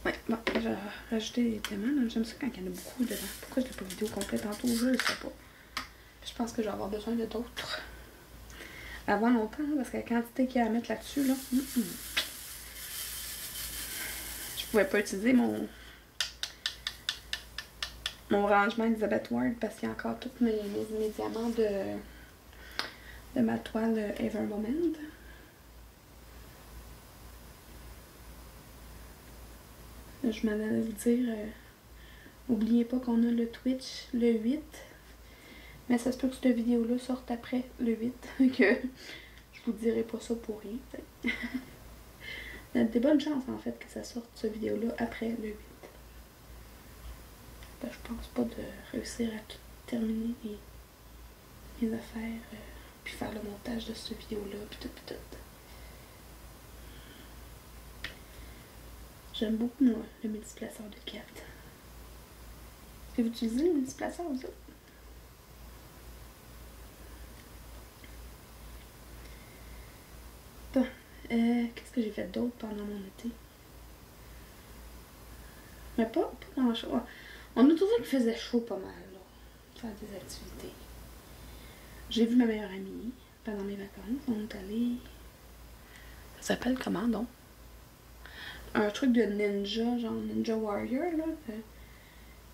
Ouais, bon, je vais rajouter des éléments. J'aime ça quand il y en a beaucoup dedans. Pourquoi je l'ai pas vidéo complète tantôt? Je ne sais pas. Je pense que je vais avoir besoin de d'autres. Avant longtemps, parce que la quantité qu'il y a à mettre là-dessus, là, je pouvais pas utiliser mon rangement Elizabeth Ward parce qu'il y a encore tous mes diamants de ma toile Ever Moment. Je m'en allais vous dire, n'oubliez pas qu'on a le Twitch le 8. Mais ça se peut que cette vidéo-là sorte après le 8. Que je vous dirai pas ça pour rien. Il y a des bonnes chances en fait que ça sorte cette vidéo-là après le 8. Ben, je pense pas de réussir à tout terminer mes affaires. Puis faire le montage de cette vidéo-là. Puis tout. J'aime beaucoup moi le multiplaceur de cartes. Est-ce que vous utilisez le multiplaceur ou ça? Bon, qu'est-ce que j'ai fait d'autre pendant mon été? Mais pas grand chose. On a trouvé qu'il faisait chaud pas mal, là. Faire des activités. J'ai vu ma meilleure amie pendant mes vacances. On est allé. Ça s'appelle comment donc? Un truc de ninja, genre Ninja Warrior, là.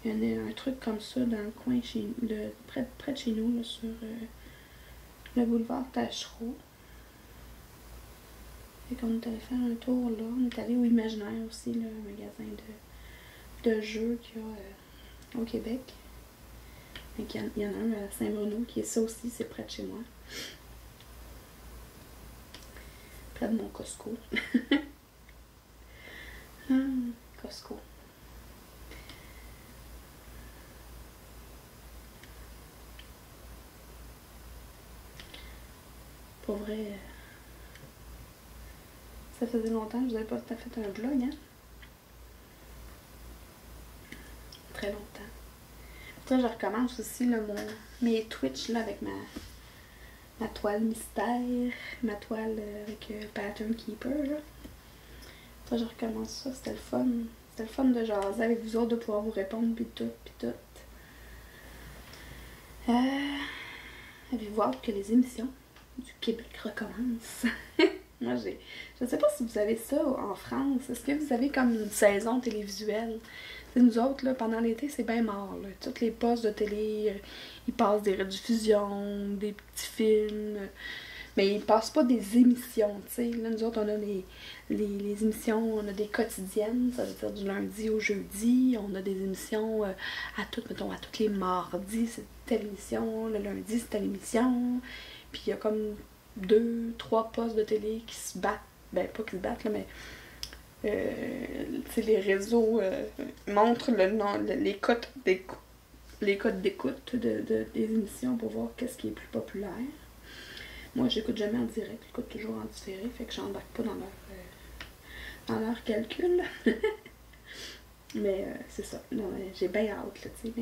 Il y a un truc comme ça dans le coin près de chez nous, là, sur le boulevard Tachereau. Fait qu'on est allé faire un tour là. On est allé au Imaginaire aussi, là, un magasin de jeux qu'il y a au Québec. Fait qu'il y en a un à Saint-Bruno qui est ça aussi, c'est près de chez moi. Près de mon Costco. Costco. Pour vrai, ça faisait longtemps que je n'avais pas fait un vlog, hein? Très longtemps. Après, je recommence aussi là, mes Twitch là, avec ma toile mystère, ma toile avec Pattern Keeper. Là. Après, je recommence ça, c'était le fun. C'était le fun de jaser avec vous autres, de pouvoir vous répondre, pis tout. Avez-vous hâte que les émissions du Québec recommencent? Moi, je sais pas si vous avez ça en France. Est-ce que vous avez comme une saison télévisuelle? T'sais, nous autres, là, pendant l'été, c'est bien mort. Là. Toutes les postes de télé, ils passent des rediffusions, des petits films. Mais ils passent pas des émissions, tu sais. Là, nous autres, on a les émissions, on a des quotidiennes, ça veut dire du lundi au jeudi. On a des émissions mettons, à tous les mardis, c'est telle émission. Le lundi, c'est telle émission. Puis il y a comme 2, 3 postes de télé qui se battent. Ben, pas qui se battent, là, mais les réseaux montrent les cotes d'écoute des émissions pour voir qu'est-ce qui est plus populaire. Moi, j'écoute jamais en direct, j'écoute toujours en différé, fait que j'embarque pas dans leur calcul. Mais c'est ça, j'ai bien hâte, là, tu sais.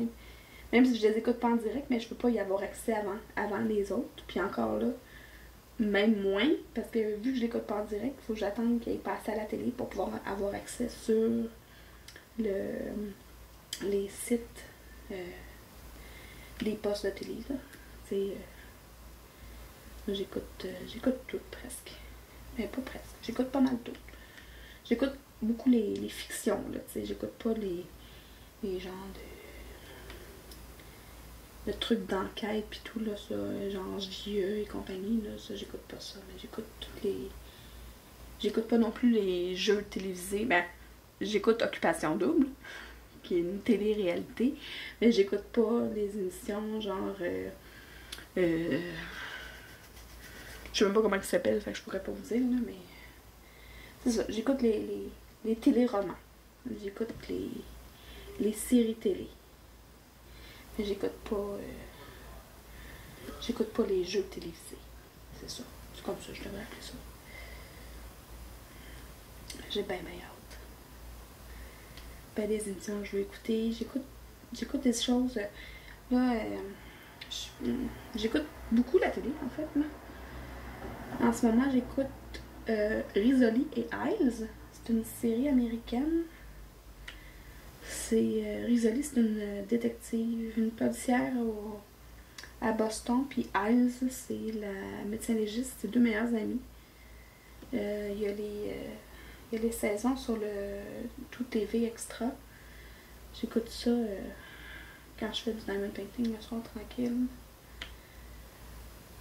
Même si je les écoute pas en direct, mais je peux pas y avoir accès avant les autres. Puis encore là, même moins, parce que vu que je l'écoute pas en direct, il faut que j'attende qu'il passe à la télé pour pouvoir avoir accès sur les sites des postes de télé, là. J'écoute tout presque. Mais pas presque. J'écoute pas mal tout. J'écoute beaucoup les fictions, là, tu sais. J'écoute pas les genres de trucs d'enquête pis tout, là, ça, genre JE et compagnie, là, ça, j'écoute pas ça. Mais j'écoute pas non plus les jeux télévisés. Ben, j'écoute Occupation Double, qui est une télé-réalité, mais j'écoute pas les émissions genre je sais même pas comment ils s'appellent, fait que je pourrais pas vous dire, là, mais c'est ça, j'écoute les téléromans, j'écoute les séries télé, mais j'écoute pas les jeux télévisés, c'est ça, c'est comme ça, je devrais appeler ça. J'ai bien hâte. Ben, des émissions que je veux écouter, j'écoute des choses, là, j'écoute beaucoup la télé, en fait, là. En ce moment, j'écoute Rizzoli et Isles. C'est une série américaine. Rizzoli, c'est une détective, une policière à Boston. Puis Isles, c'est la médecin légiste. C'est 2 meilleures amies. Il y a les saisons sur le Tout TV Extra. J'écoute ça quand je fais du diamond painting le soir tranquille.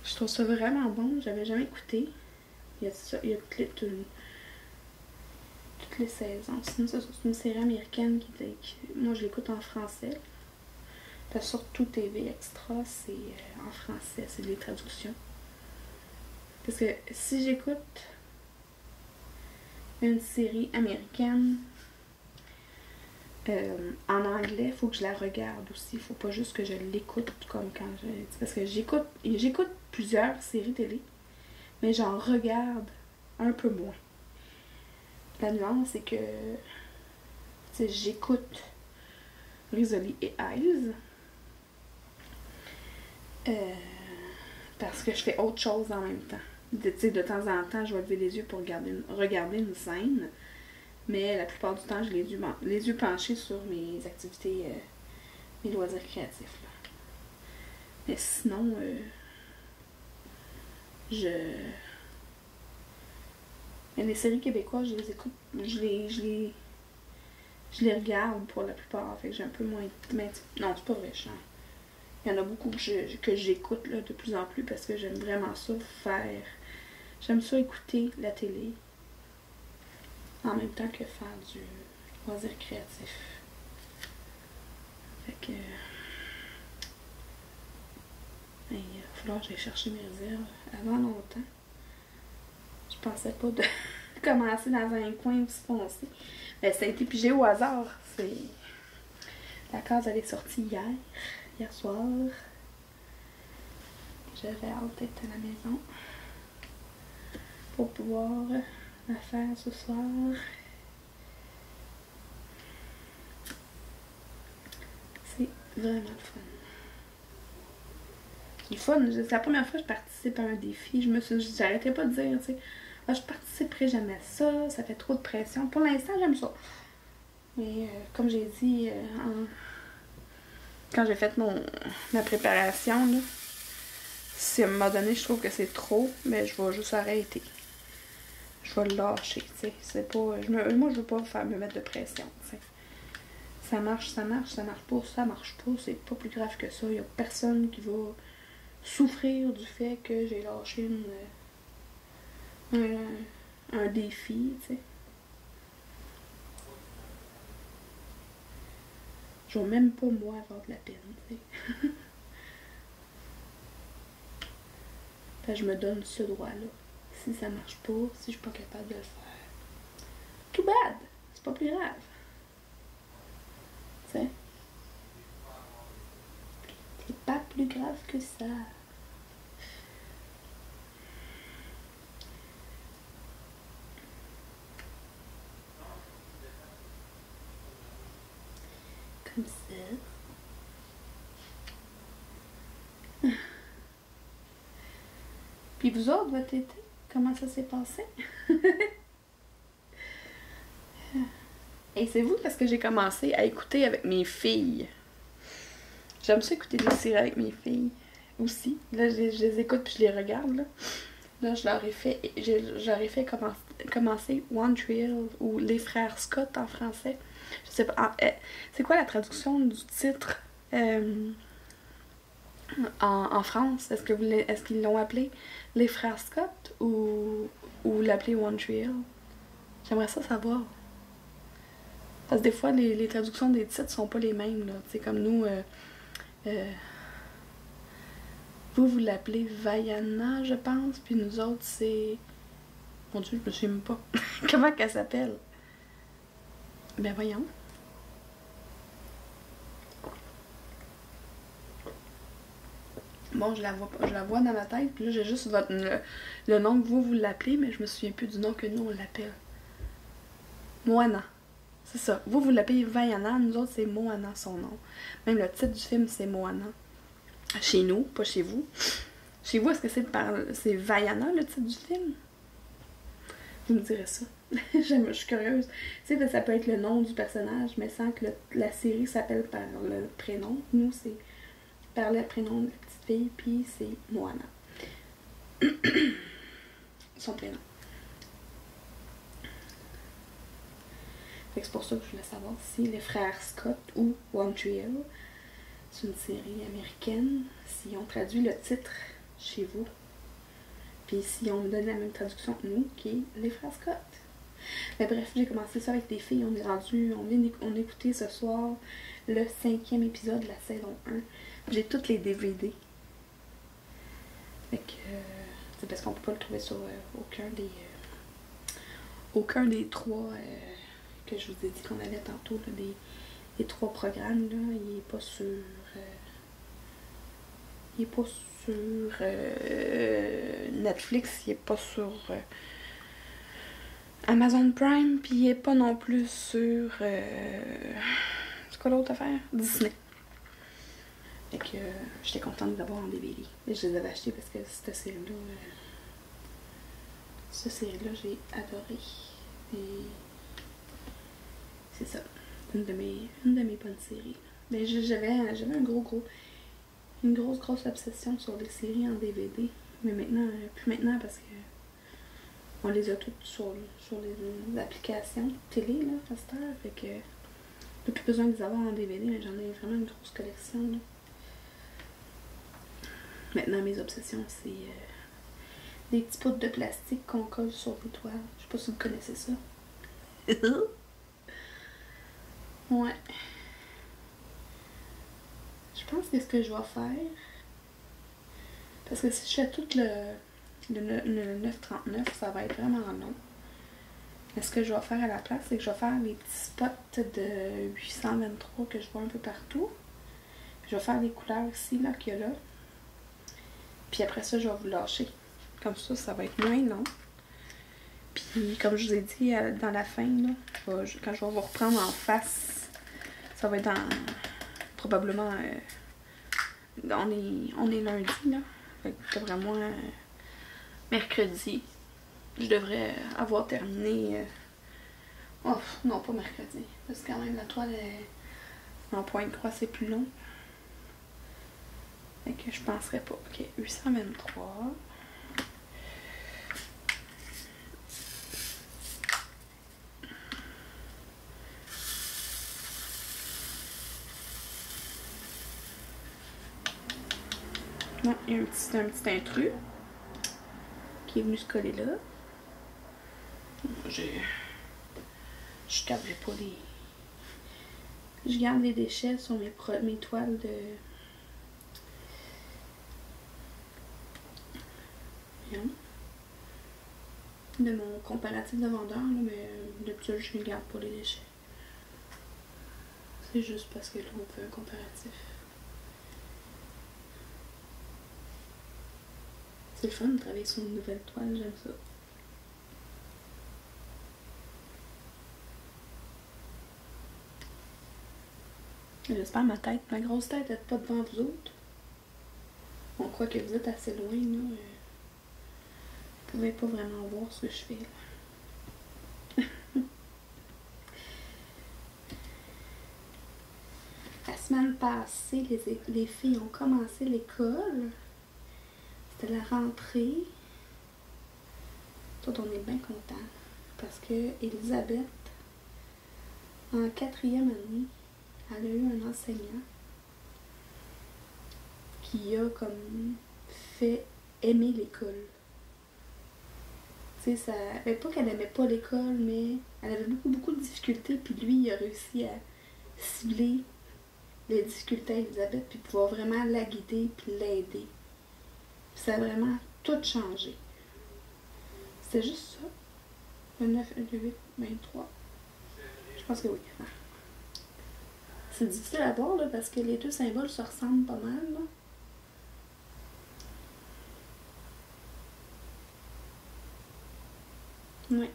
Je trouve ça vraiment bon, j'avais jamais écouté. Il y a toutes les saisons. Sinon, c'est une série américaine moi je l'écoute en français. Parce que sur Tout TV Extra, c'est en français, c'est des traductions. Parce que si j'écoute une série américaine en anglais, il faut que je la regarde aussi. Il faut pas juste que je l'écoute comme quand je... Parce que j'écoute plusieurs séries télé, mais j'en regarde un peu moins. La nuance, c'est que j'écoute Rizzoli et Isles parce que je fais autre chose en même temps. De temps en temps, je vais lever les yeux pour regarder une scène. Mais la plupart du temps, j'ai les yeux penchés sur mes activités, mes loisirs créatifs. Là. Mais sinon, les séries québécoises, je les écoute, je les regarde pour la plupart. Fait que j'ai un peu moins... Mais, non, c'est pas vrai, il y en a beaucoup que j'écoute là, de plus en plus parce que j'aime vraiment ça faire. J'aime ça écouter la télé. En même temps que faire du loisir créatif. Fait que... il va falloir que j'aille chercher mes réserves avant longtemps. Je pensais pas de commencer dans un coin aussi foncé. Mais ça a été pigé au hasard. La case, elle est sortie hier soir. J'avais hâte d'être à la maison pour pouvoir la faire ce soir. C'est vraiment le fun. C'est le fun. C'est la première fois que je participe à un défi. J'arrêtais pas de dire, tu sais, je participerai jamais à ça, ça fait trop de pression. Pour l'instant, j'aime ça. Mais comme j'ai dit, quand j'ai fait ma préparation, là, si à un moment donné je trouve que c'est trop, mais je vais juste arrêter. je vais le lâcher, tu sais. C'est pas... moi, je veux pas me mettre de pression, tu sais. Ça marche, ça marche pas, c'est pas plus grave que ça. Il y a personne qui va souffrir du fait que j'ai lâché un défi, tu sais. Je vais même pas, moi, avoir de la peine, tu sais. Fait que je me donne ce droit-là. Si ça marche pas, si je suis pas capable de le faire. Too bad! C'est pas plus grave. Tu sais? C'est pas plus grave que ça. Comme ça. Puis vous autres, votre été, comment ça s'est passé? Et c'est vous parce que j'ai commencé à écouter avec mes filles. J'aime ça écouter des séries avec mes filles aussi. Là, je les écoute puis je les regarde. Là je leur ai fait commencer One Tree Hill ou Les Frères Scott en français. Je sais pas. C'est quoi la traduction du titre en France? Est-ce qu'ils l'ont appelé Les Frères Scott ou l'appelé One Tree Hill? J'aimerais ça savoir. Parce que des fois, les traductions des titres sont pas les mêmes. C'est comme nous, vous l'appelez Vaiana, je pense, puis nous autres, c'est... Mon Dieu, je me souviens même pas. Comment qu'elle s'appelle? Ben voyons. Bon, je la vois dans ma tête, puis là, j'ai juste le nom que vous l'appelez, mais je me souviens plus du nom que nous, on l'appelle. Moana. C'est ça. Vous l'appelez Vaiana, nous autres, c'est Moana, son nom. Même le titre du film, c'est Moana. Chez nous, pas chez vous. Chez vous, est-ce que c'est Vaiana, le titre du film? Vous me direz ça. Je suis curieuse. Tu sais, ça peut être le nom du personnage, mais sans que la série s'appelle par le prénom. Nous, c'est par le prénom de la petite fille, puis c'est Moana. Son prénom. C'est pour ça que je voulais savoir si Les Frères Scott ou One Tree Hill, c'est une série américaine, si on traduit le titre chez vous, puis si on me donne la même traduction que nous, qui est Les Frères Scott. Mais bref, j'ai commencé ça avec des filles, on a écouté ce soir le 5e épisode de la saison 1. J'ai toutes les DVD. Fait que, c'est parce qu'on peut pas le trouver sur aucun des trois... que je vous ai dit qu'on avait tantôt, là, des 3 programmes, là, il est pas sur... Netflix, il est pas sur Amazon Prime, puis il est pas non plus sur... c'est quoi l'autre affaire? Disney. Fait que j'étais contente d'avoir en DVD. Et je les avais achetés parce que cette série-là, j'ai adoré. Et... c'est ça, une de mes bonnes séries. Mais j'avais une grosse obsession sur les séries en DVD. Mais maintenant, plus maintenant parce que on les a toutes sur les applications de télé, là, à cette heure. Fait que j'ai plus besoin de les avoir en DVD, mais j'en ai vraiment une grosse collection, là. Maintenant, mes obsessions, c'est des petits poutres de plastique qu'on colle sur les toiles. Je sais pas si vous connaissez ça. Ouais. Je pense que ce que je vais faire, parce que si je fais tout le 9,39, ça va être vraiment long. Mais ce que je vais faire à la place, c'est que je vais faire les petits spots de 823 que je vois un peu partout. Puis je vais faire les couleurs aussi là qu'il y a là. Puis après ça, je vais vous lâcher. Comme ça va être moins long. Puis comme je vous ai dit dans la fin, là, quand je vais vous reprendre en face, ça va être probablement... on est lundi, là. Fait que vraiment, mercredi, je devrais avoir terminé... oh, non, pas mercredi. Parce que quand même, la toile en point de croix, c'est plus long. Fait que je penserais pas. Ok, 823. Non, il y a un petit intrus qui est venu se coller là. Je taperai pas les... Je garde les déchets sur mes toiles de mon comparatif de vendeur, là, mais d'habitude je ne garde pas les déchets. C'est juste parce que là on fait un comparatif. C'est le fun de travailler sur une nouvelle toile, j'aime ça. J'espère ma grosse tête n'est pas devant vous autres. On croit que vous êtes assez loin, là. Vous pouvez pas vraiment voir ce que je fais, là. La semaine passée, les filles ont commencé l'école. C'était la rentrée. Tout on est bien contents. Parce que Elisabeth, en 4e année, elle a eu un enseignant qui a comme fait aimer l'école. Tu sais, ça... pas qu'elle aimait pas l'école, mais elle avait beaucoup de difficultés, puis lui, il a réussi à cibler les difficultés à Elisabeth, puis pouvoir vraiment la guider, puis l'aider. Ça a vraiment tout changé. C'était juste ça. Le 9, le 8, 23. Je pense que oui. C'est difficile à voir, là, parce que les deux symboles se ressemblent pas mal, là. Oui.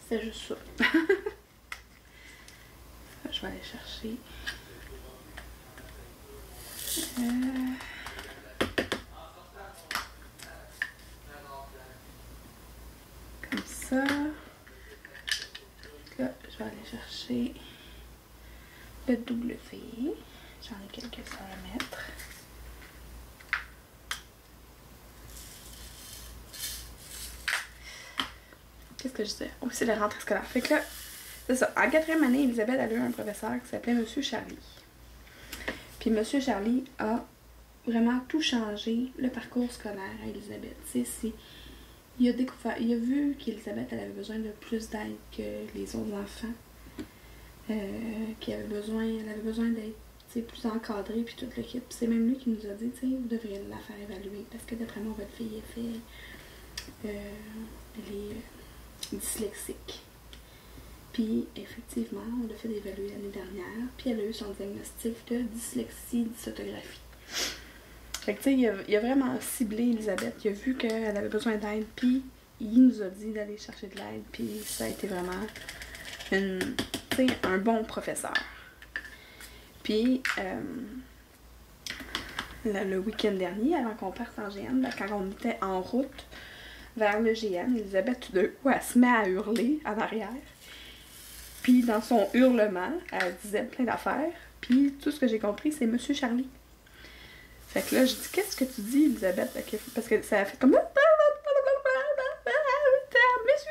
C'est juste ça. Je vais aller chercher. Comme ça. Là, je vais aller chercher le W. J'en ai quelques-uns à mettre. Qu'est-ce que je disais? Oh, c'est la rentrée scolaire. Fait que là, c'est ça. En 4e année, Elisabeth a eu un professeur qui s'appelait Monsieur Charlie. Puis Monsieur Charlie a vraiment tout changé le parcours scolaire à Elisabeth. Il a vu qu'Elisabeth avait besoin de plus d'aide que les autres enfants. Elle avait besoin d'être plus encadrée puis toute l'équipe. C'est même lui qui nous a dit, vous devriez la faire évaluer parce que d'après moi, votre fille elle est dyslexique. Puis effectivement, on l'a fait évaluer l'année dernière, puis elle a eu son diagnostic de dyslexie, dysorthographie. Fait que tu sais, il a vraiment ciblé Elisabeth, il a vu qu'elle avait besoin d'aide, puis il nous a dit d'aller chercher de l'aide, puis ça a été vraiment un bon professeur. Puis le week-end dernier, avant qu'on parte en GN, quand on était en route vers le GN, Elisabeth, tout d'un coup, elle se met à hurler en arrière. Puis dans son hurlement, elle disait plein d'affaires. Puis tout ce que j'ai compris, c'est Monsieur Charlie. Fait que là, je dis, qu'est-ce que tu dis, Elisabeth? Parce que ça a fait comme... Monsieur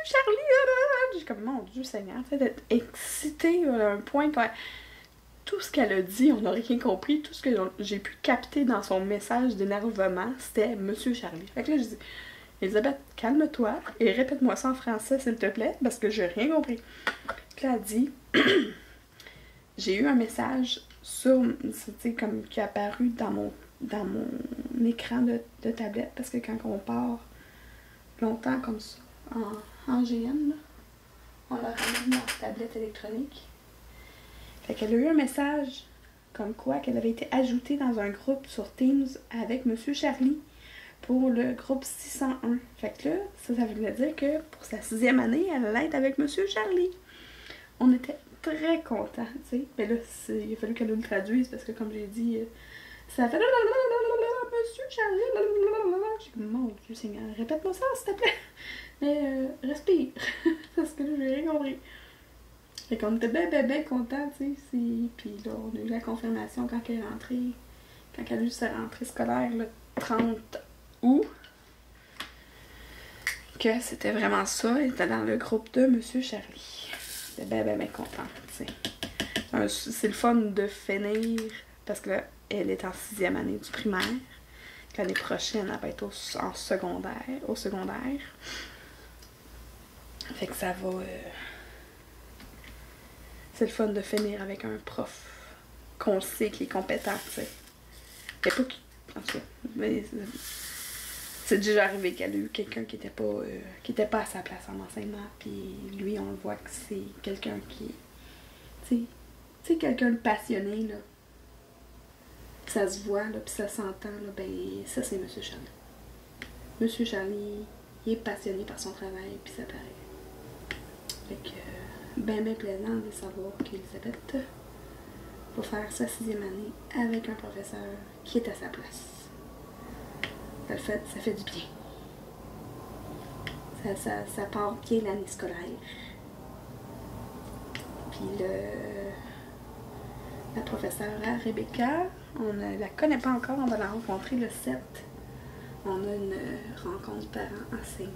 Charlie! J'ai comme, mon Dieu Seigneur, d'être excitée à un point que tout ce qu'elle a dit, on n'a rien compris. Tout ce que j'ai pu capter dans son message d'énervement, c'était Monsieur Charlie. Fait que là, je dis, Elisabeth, calme-toi et répète-moi ça en français, s'il te plaît, parce que j'ai rien compris. Puis là, elle dit, j'ai eu un message sur, comme qui est apparu dans mon écran de tablette, parce que quand on part longtemps comme ça, en GN, là, on leur ramène leur tablette électronique. Fait qu'elle a eu un message comme quoi qu'elle avait été ajoutée dans un groupe sur Teams avec Monsieur Charlie pour le groupe 601. Fait que là, ça voulait dire que pour sa 6e année, elle allait être avec Monsieur Charlie. On était très contents, tu sais. Mais là, il a fallu qu'elle nous le traduise parce que, comme j'ai dit, ça a fait Monsieur Charlie. J'ai dit, mon Dieu Seigneur, répète-moi ça, s'il te plaît. Mais respire. Parce que là, j'ai rien compris. Fait qu'on était bien contents, tu sais. Puis là, on a eu la confirmation quand elle est rentrée, quand elle a eu sa rentrée scolaire, le 30 août, que c'était vraiment ça. Elle était dans le groupe de Monsieur Charlie. J'étais bien contente, tu sais. C'est le fun de finir, parce que là, elle est en 6e année du primaire. L'année prochaine, elle va être au secondaire. Fait que ça va... c'est le fun de finir avec un prof qu'on sait qui est compétent, tu sais. Mais pas qui... En tout cas, mais c'est déjà arrivé qu'elle a eu quelqu'un qui était pas à sa place en enseignement, puis lui, on le voit que c'est quelqu'un qui... Tu sais, quelqu'un de passionné, là. Ça se voit, là, puis ça s'entend, là, ben, ça, c'est M. Charlie. M. Charlie, il est passionné par son travail, puis ça paraît. Fait que, ben plaisant de savoir qu'Elisabeth va faire sa 6e année avec un professeur qui est à sa place. Ça fait du bien. Ça part bien l'année scolaire. Puis la professeure Rebecca, on ne la connaît pas encore, on va la rencontrer le 7. On a une rencontre parents-enseignants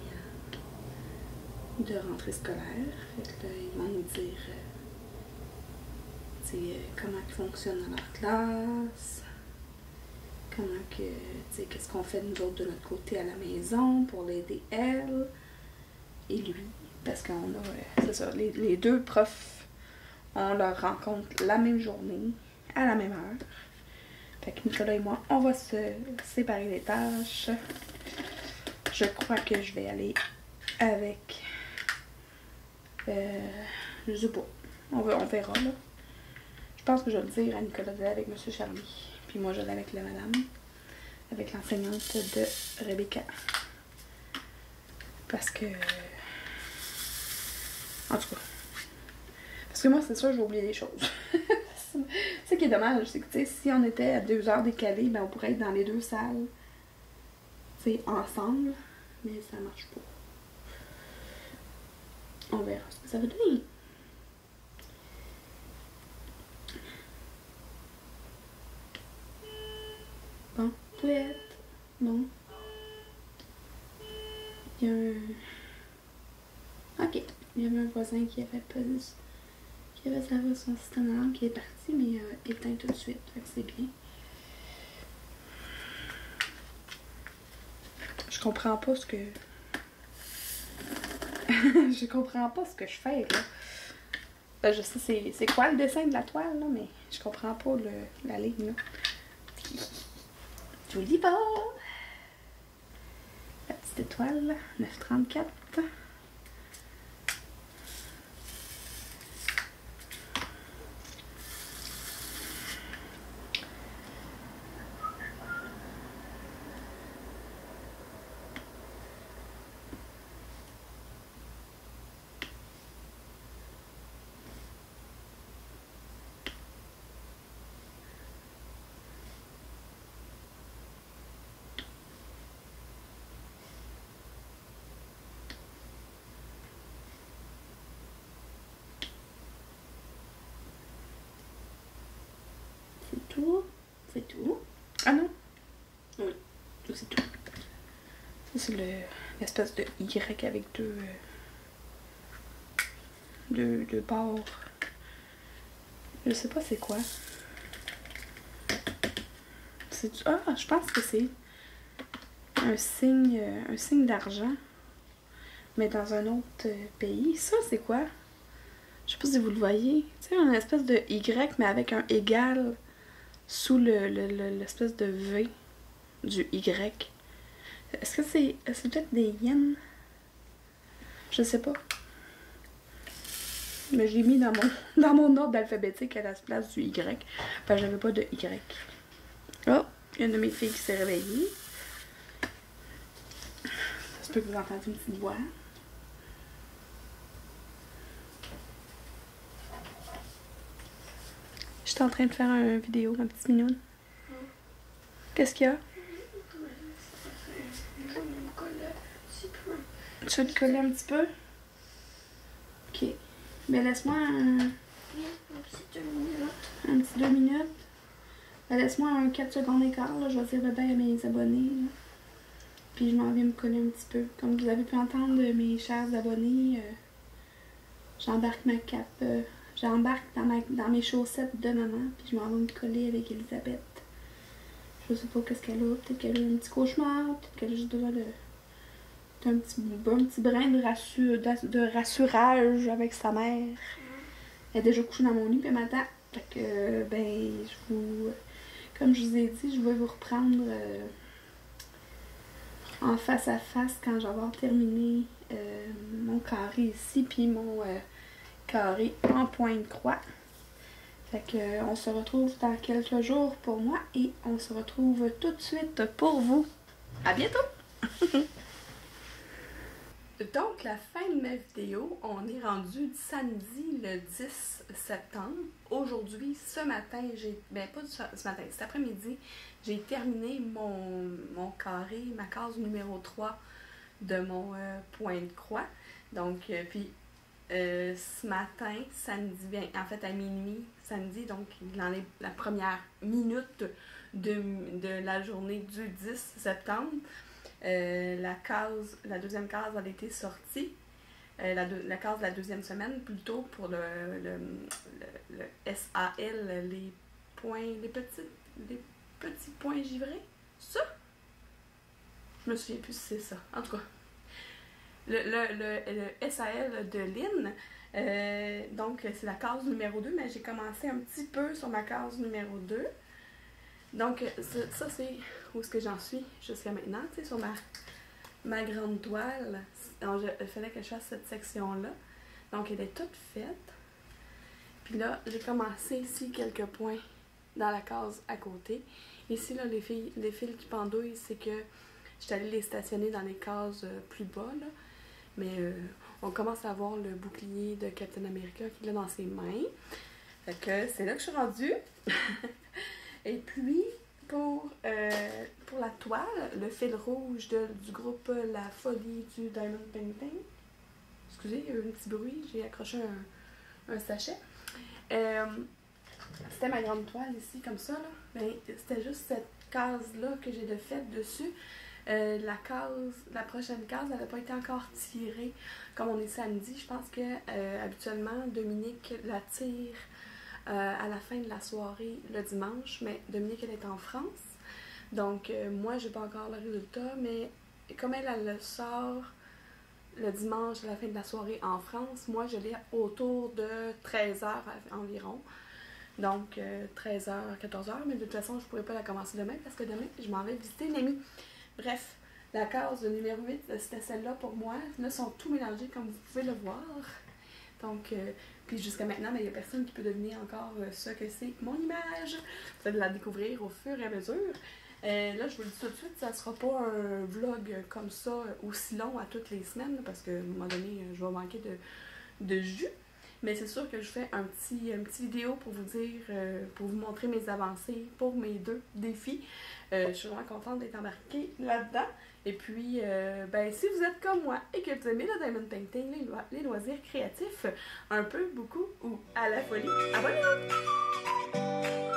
de rentrée scolaire. Fait que là, ils vont nous dire comment ils fonctionnent dans leur classe, qu'est-ce qu'on fait nous autres de notre côté à la maison pour l'aider elle et lui. Parce qu'on a, c'est ça, les deux profs, on leur rencontre la même journée, à la même heure. Fait que Nicolas et moi, on va se séparer les tâches. Je crois que je vais aller avec... je sais pas. On verra, là. Je pense que je vais le dire à Nicolas d'aller avec M. Charlie. Puis moi, je vais avec la madame. Avec l'enseignante de Rebecca. Parce que... En tout cas. Parce que moi, c'est sûr, je vais oublier des choses. Ce qui est dommage, c'est que si on était à 2 heures décalées, ben on pourrait être dans les 2 salles. Ensemble. Mais ça marche pas. On verra ce que ça va donner. Bon, toilette. Bon. Il y a un... Ok. Il y avait un voisin qui avait servi son système d'alarme qui est parti, mais éteint tout de suite. Fait que c'est bien. Je comprends pas ce que... je comprends pas ce que je fais, là. Ben, je sais c'est quoi le dessin de la toile, là, mais je comprends pas la ligne, là. Joli bord! La petite étoile, 9,34. C'est tout. Ah non? Oui, c'est tout. Ça, c'est l'espèce de Y avec deux bords. Je sais pas c'est quoi. Ah, je pense que c'est un signe d'argent. Mais dans un autre pays. Ça, c'est quoi? Je sais pas si vous le voyez. Tu sais, une espèce de Y, mais avec un égal sous l'espèce de V du Y. Est-ce que c'est peut-être des yens? Je sais pas. Mais je l'ai mis dans mon ordre alphabétique à la place du Y. Enfin, j'avais pas de Y. Oh, il y a une de mes filles qui s'est réveillée. Ça se peut que vous entendiez une petite voix. J'étais en train de faire une vidéo, ma petite mignonne. Qu'est-ce qu'il y a? Tu veux te coller un petit peu? Ok. Mais laisse-moi un petit 2 minutes. Ben, laisse-moi un 4 secondes d'écart, là. Je vais dire bye à mes abonnés. Là. Puis je m'en viens me coller un petit peu. Comme vous avez pu entendre, mes chers abonnés, j'embarque ma cape. J'embarque dans mes chaussettes de maman. Puis je m'en vais me coller avec Elisabeth Je sais pas qu'est-ce qu'elle a. Peut-être qu'elle a un petit cauchemar. Peut-être qu'elle a juste besoin d'un petit brin de rassurage avec sa mère. Elle est déjà couchée dans mon lit, puis elle m'attend. Fait que, ben, comme je vous ai dit, je vais vous reprendre en face à face quand je vais avoir terminé mon carré ici, puis mon carré en point de croix. Fait que, on se retrouve dans quelques jours pour moi et on se retrouve tout de suite pour vous. À bientôt! Donc, la fin de ma vidéo, on est rendu samedi le 10 septembre. Aujourd'hui, ce matin, pas ce matin, cet après-midi, j'ai terminé mon carré, ma case numéro 3 de mon point de croix. Donc, puis ce matin, samedi, en fait à minuit, samedi, donc dans la première minute de la journée du 10 septembre, la deuxième case a été sortie. La case de la deuxième semaine, plutôt pour le SAL, les petits points givrés. Ça? Je me souviens plus si c'est ça. En tout cas, le SAL de Lynn, donc c'est la case numéro 2, mais j'ai commencé un petit peu sur ma case numéro 2. Donc, ça c'est où est-ce que j'en suis jusqu'à maintenant, tu sais, sur ma grande toile. Alors, il fallait que je fasse cette section-là. Donc, elle est toute faite. Puis là, j'ai commencé ici quelques points dans la case à côté. Ici, là, les fils qui pendouillent, c'est que je suis allée les stationner dans les cases plus bas, là. Mais on commence à voir le bouclier de Captain America qui est là dans ses mains. Fait que c'est là que je suis rendue. Et puis, pour la toile, le fil rouge du groupe La Folie du Diamond Painting. Excusez, il y a eu un petit bruit, j'ai accroché un sachet. C'était ma grande toile ici, comme ça, là. Ben, c'était juste cette case-là que j'ai de fait dessus. La prochaine case, elle n'a pas été encore tirée. Comme on est samedi, je pense que habituellement, Dominique la tire à la fin de la soirée le dimanche, mais Dominique elle est en France, donc moi j'ai pas encore le résultat, mais comme elle le sort le dimanche à la fin de la soirée en France, moi je l'ai autour de 13h environ, donc 13h, 14h, mais de toute façon je pourrais pas la commencer demain parce que demain je m'en vais visiter une amie. Bref, la case numéro 8 c'était celle-là pour moi, là sont tout mélangés comme vous pouvez le voir. Donc, puis jusqu'à maintenant, il n'y a personne qui peut deviner encore ce que c'est mon image. Vous allez la découvrir au fur et à mesure. Là, je vous le dis tout de suite, ça ne sera pas un vlog comme ça aussi long à toutes les semaines, parce qu'à un moment donné, je vais manquer de jus. Mais c'est sûr que je fais un petit vidéo pour vous dire, pour vous montrer mes avancées pour mes 2 défis. Je suis vraiment contente d'être embarquée là-dedans. Et puis, ben, si vous êtes comme moi et que vous aimez le Diamond Painting, les loisirs créatifs, un peu, beaucoup ou à la folie, abonnez-vous!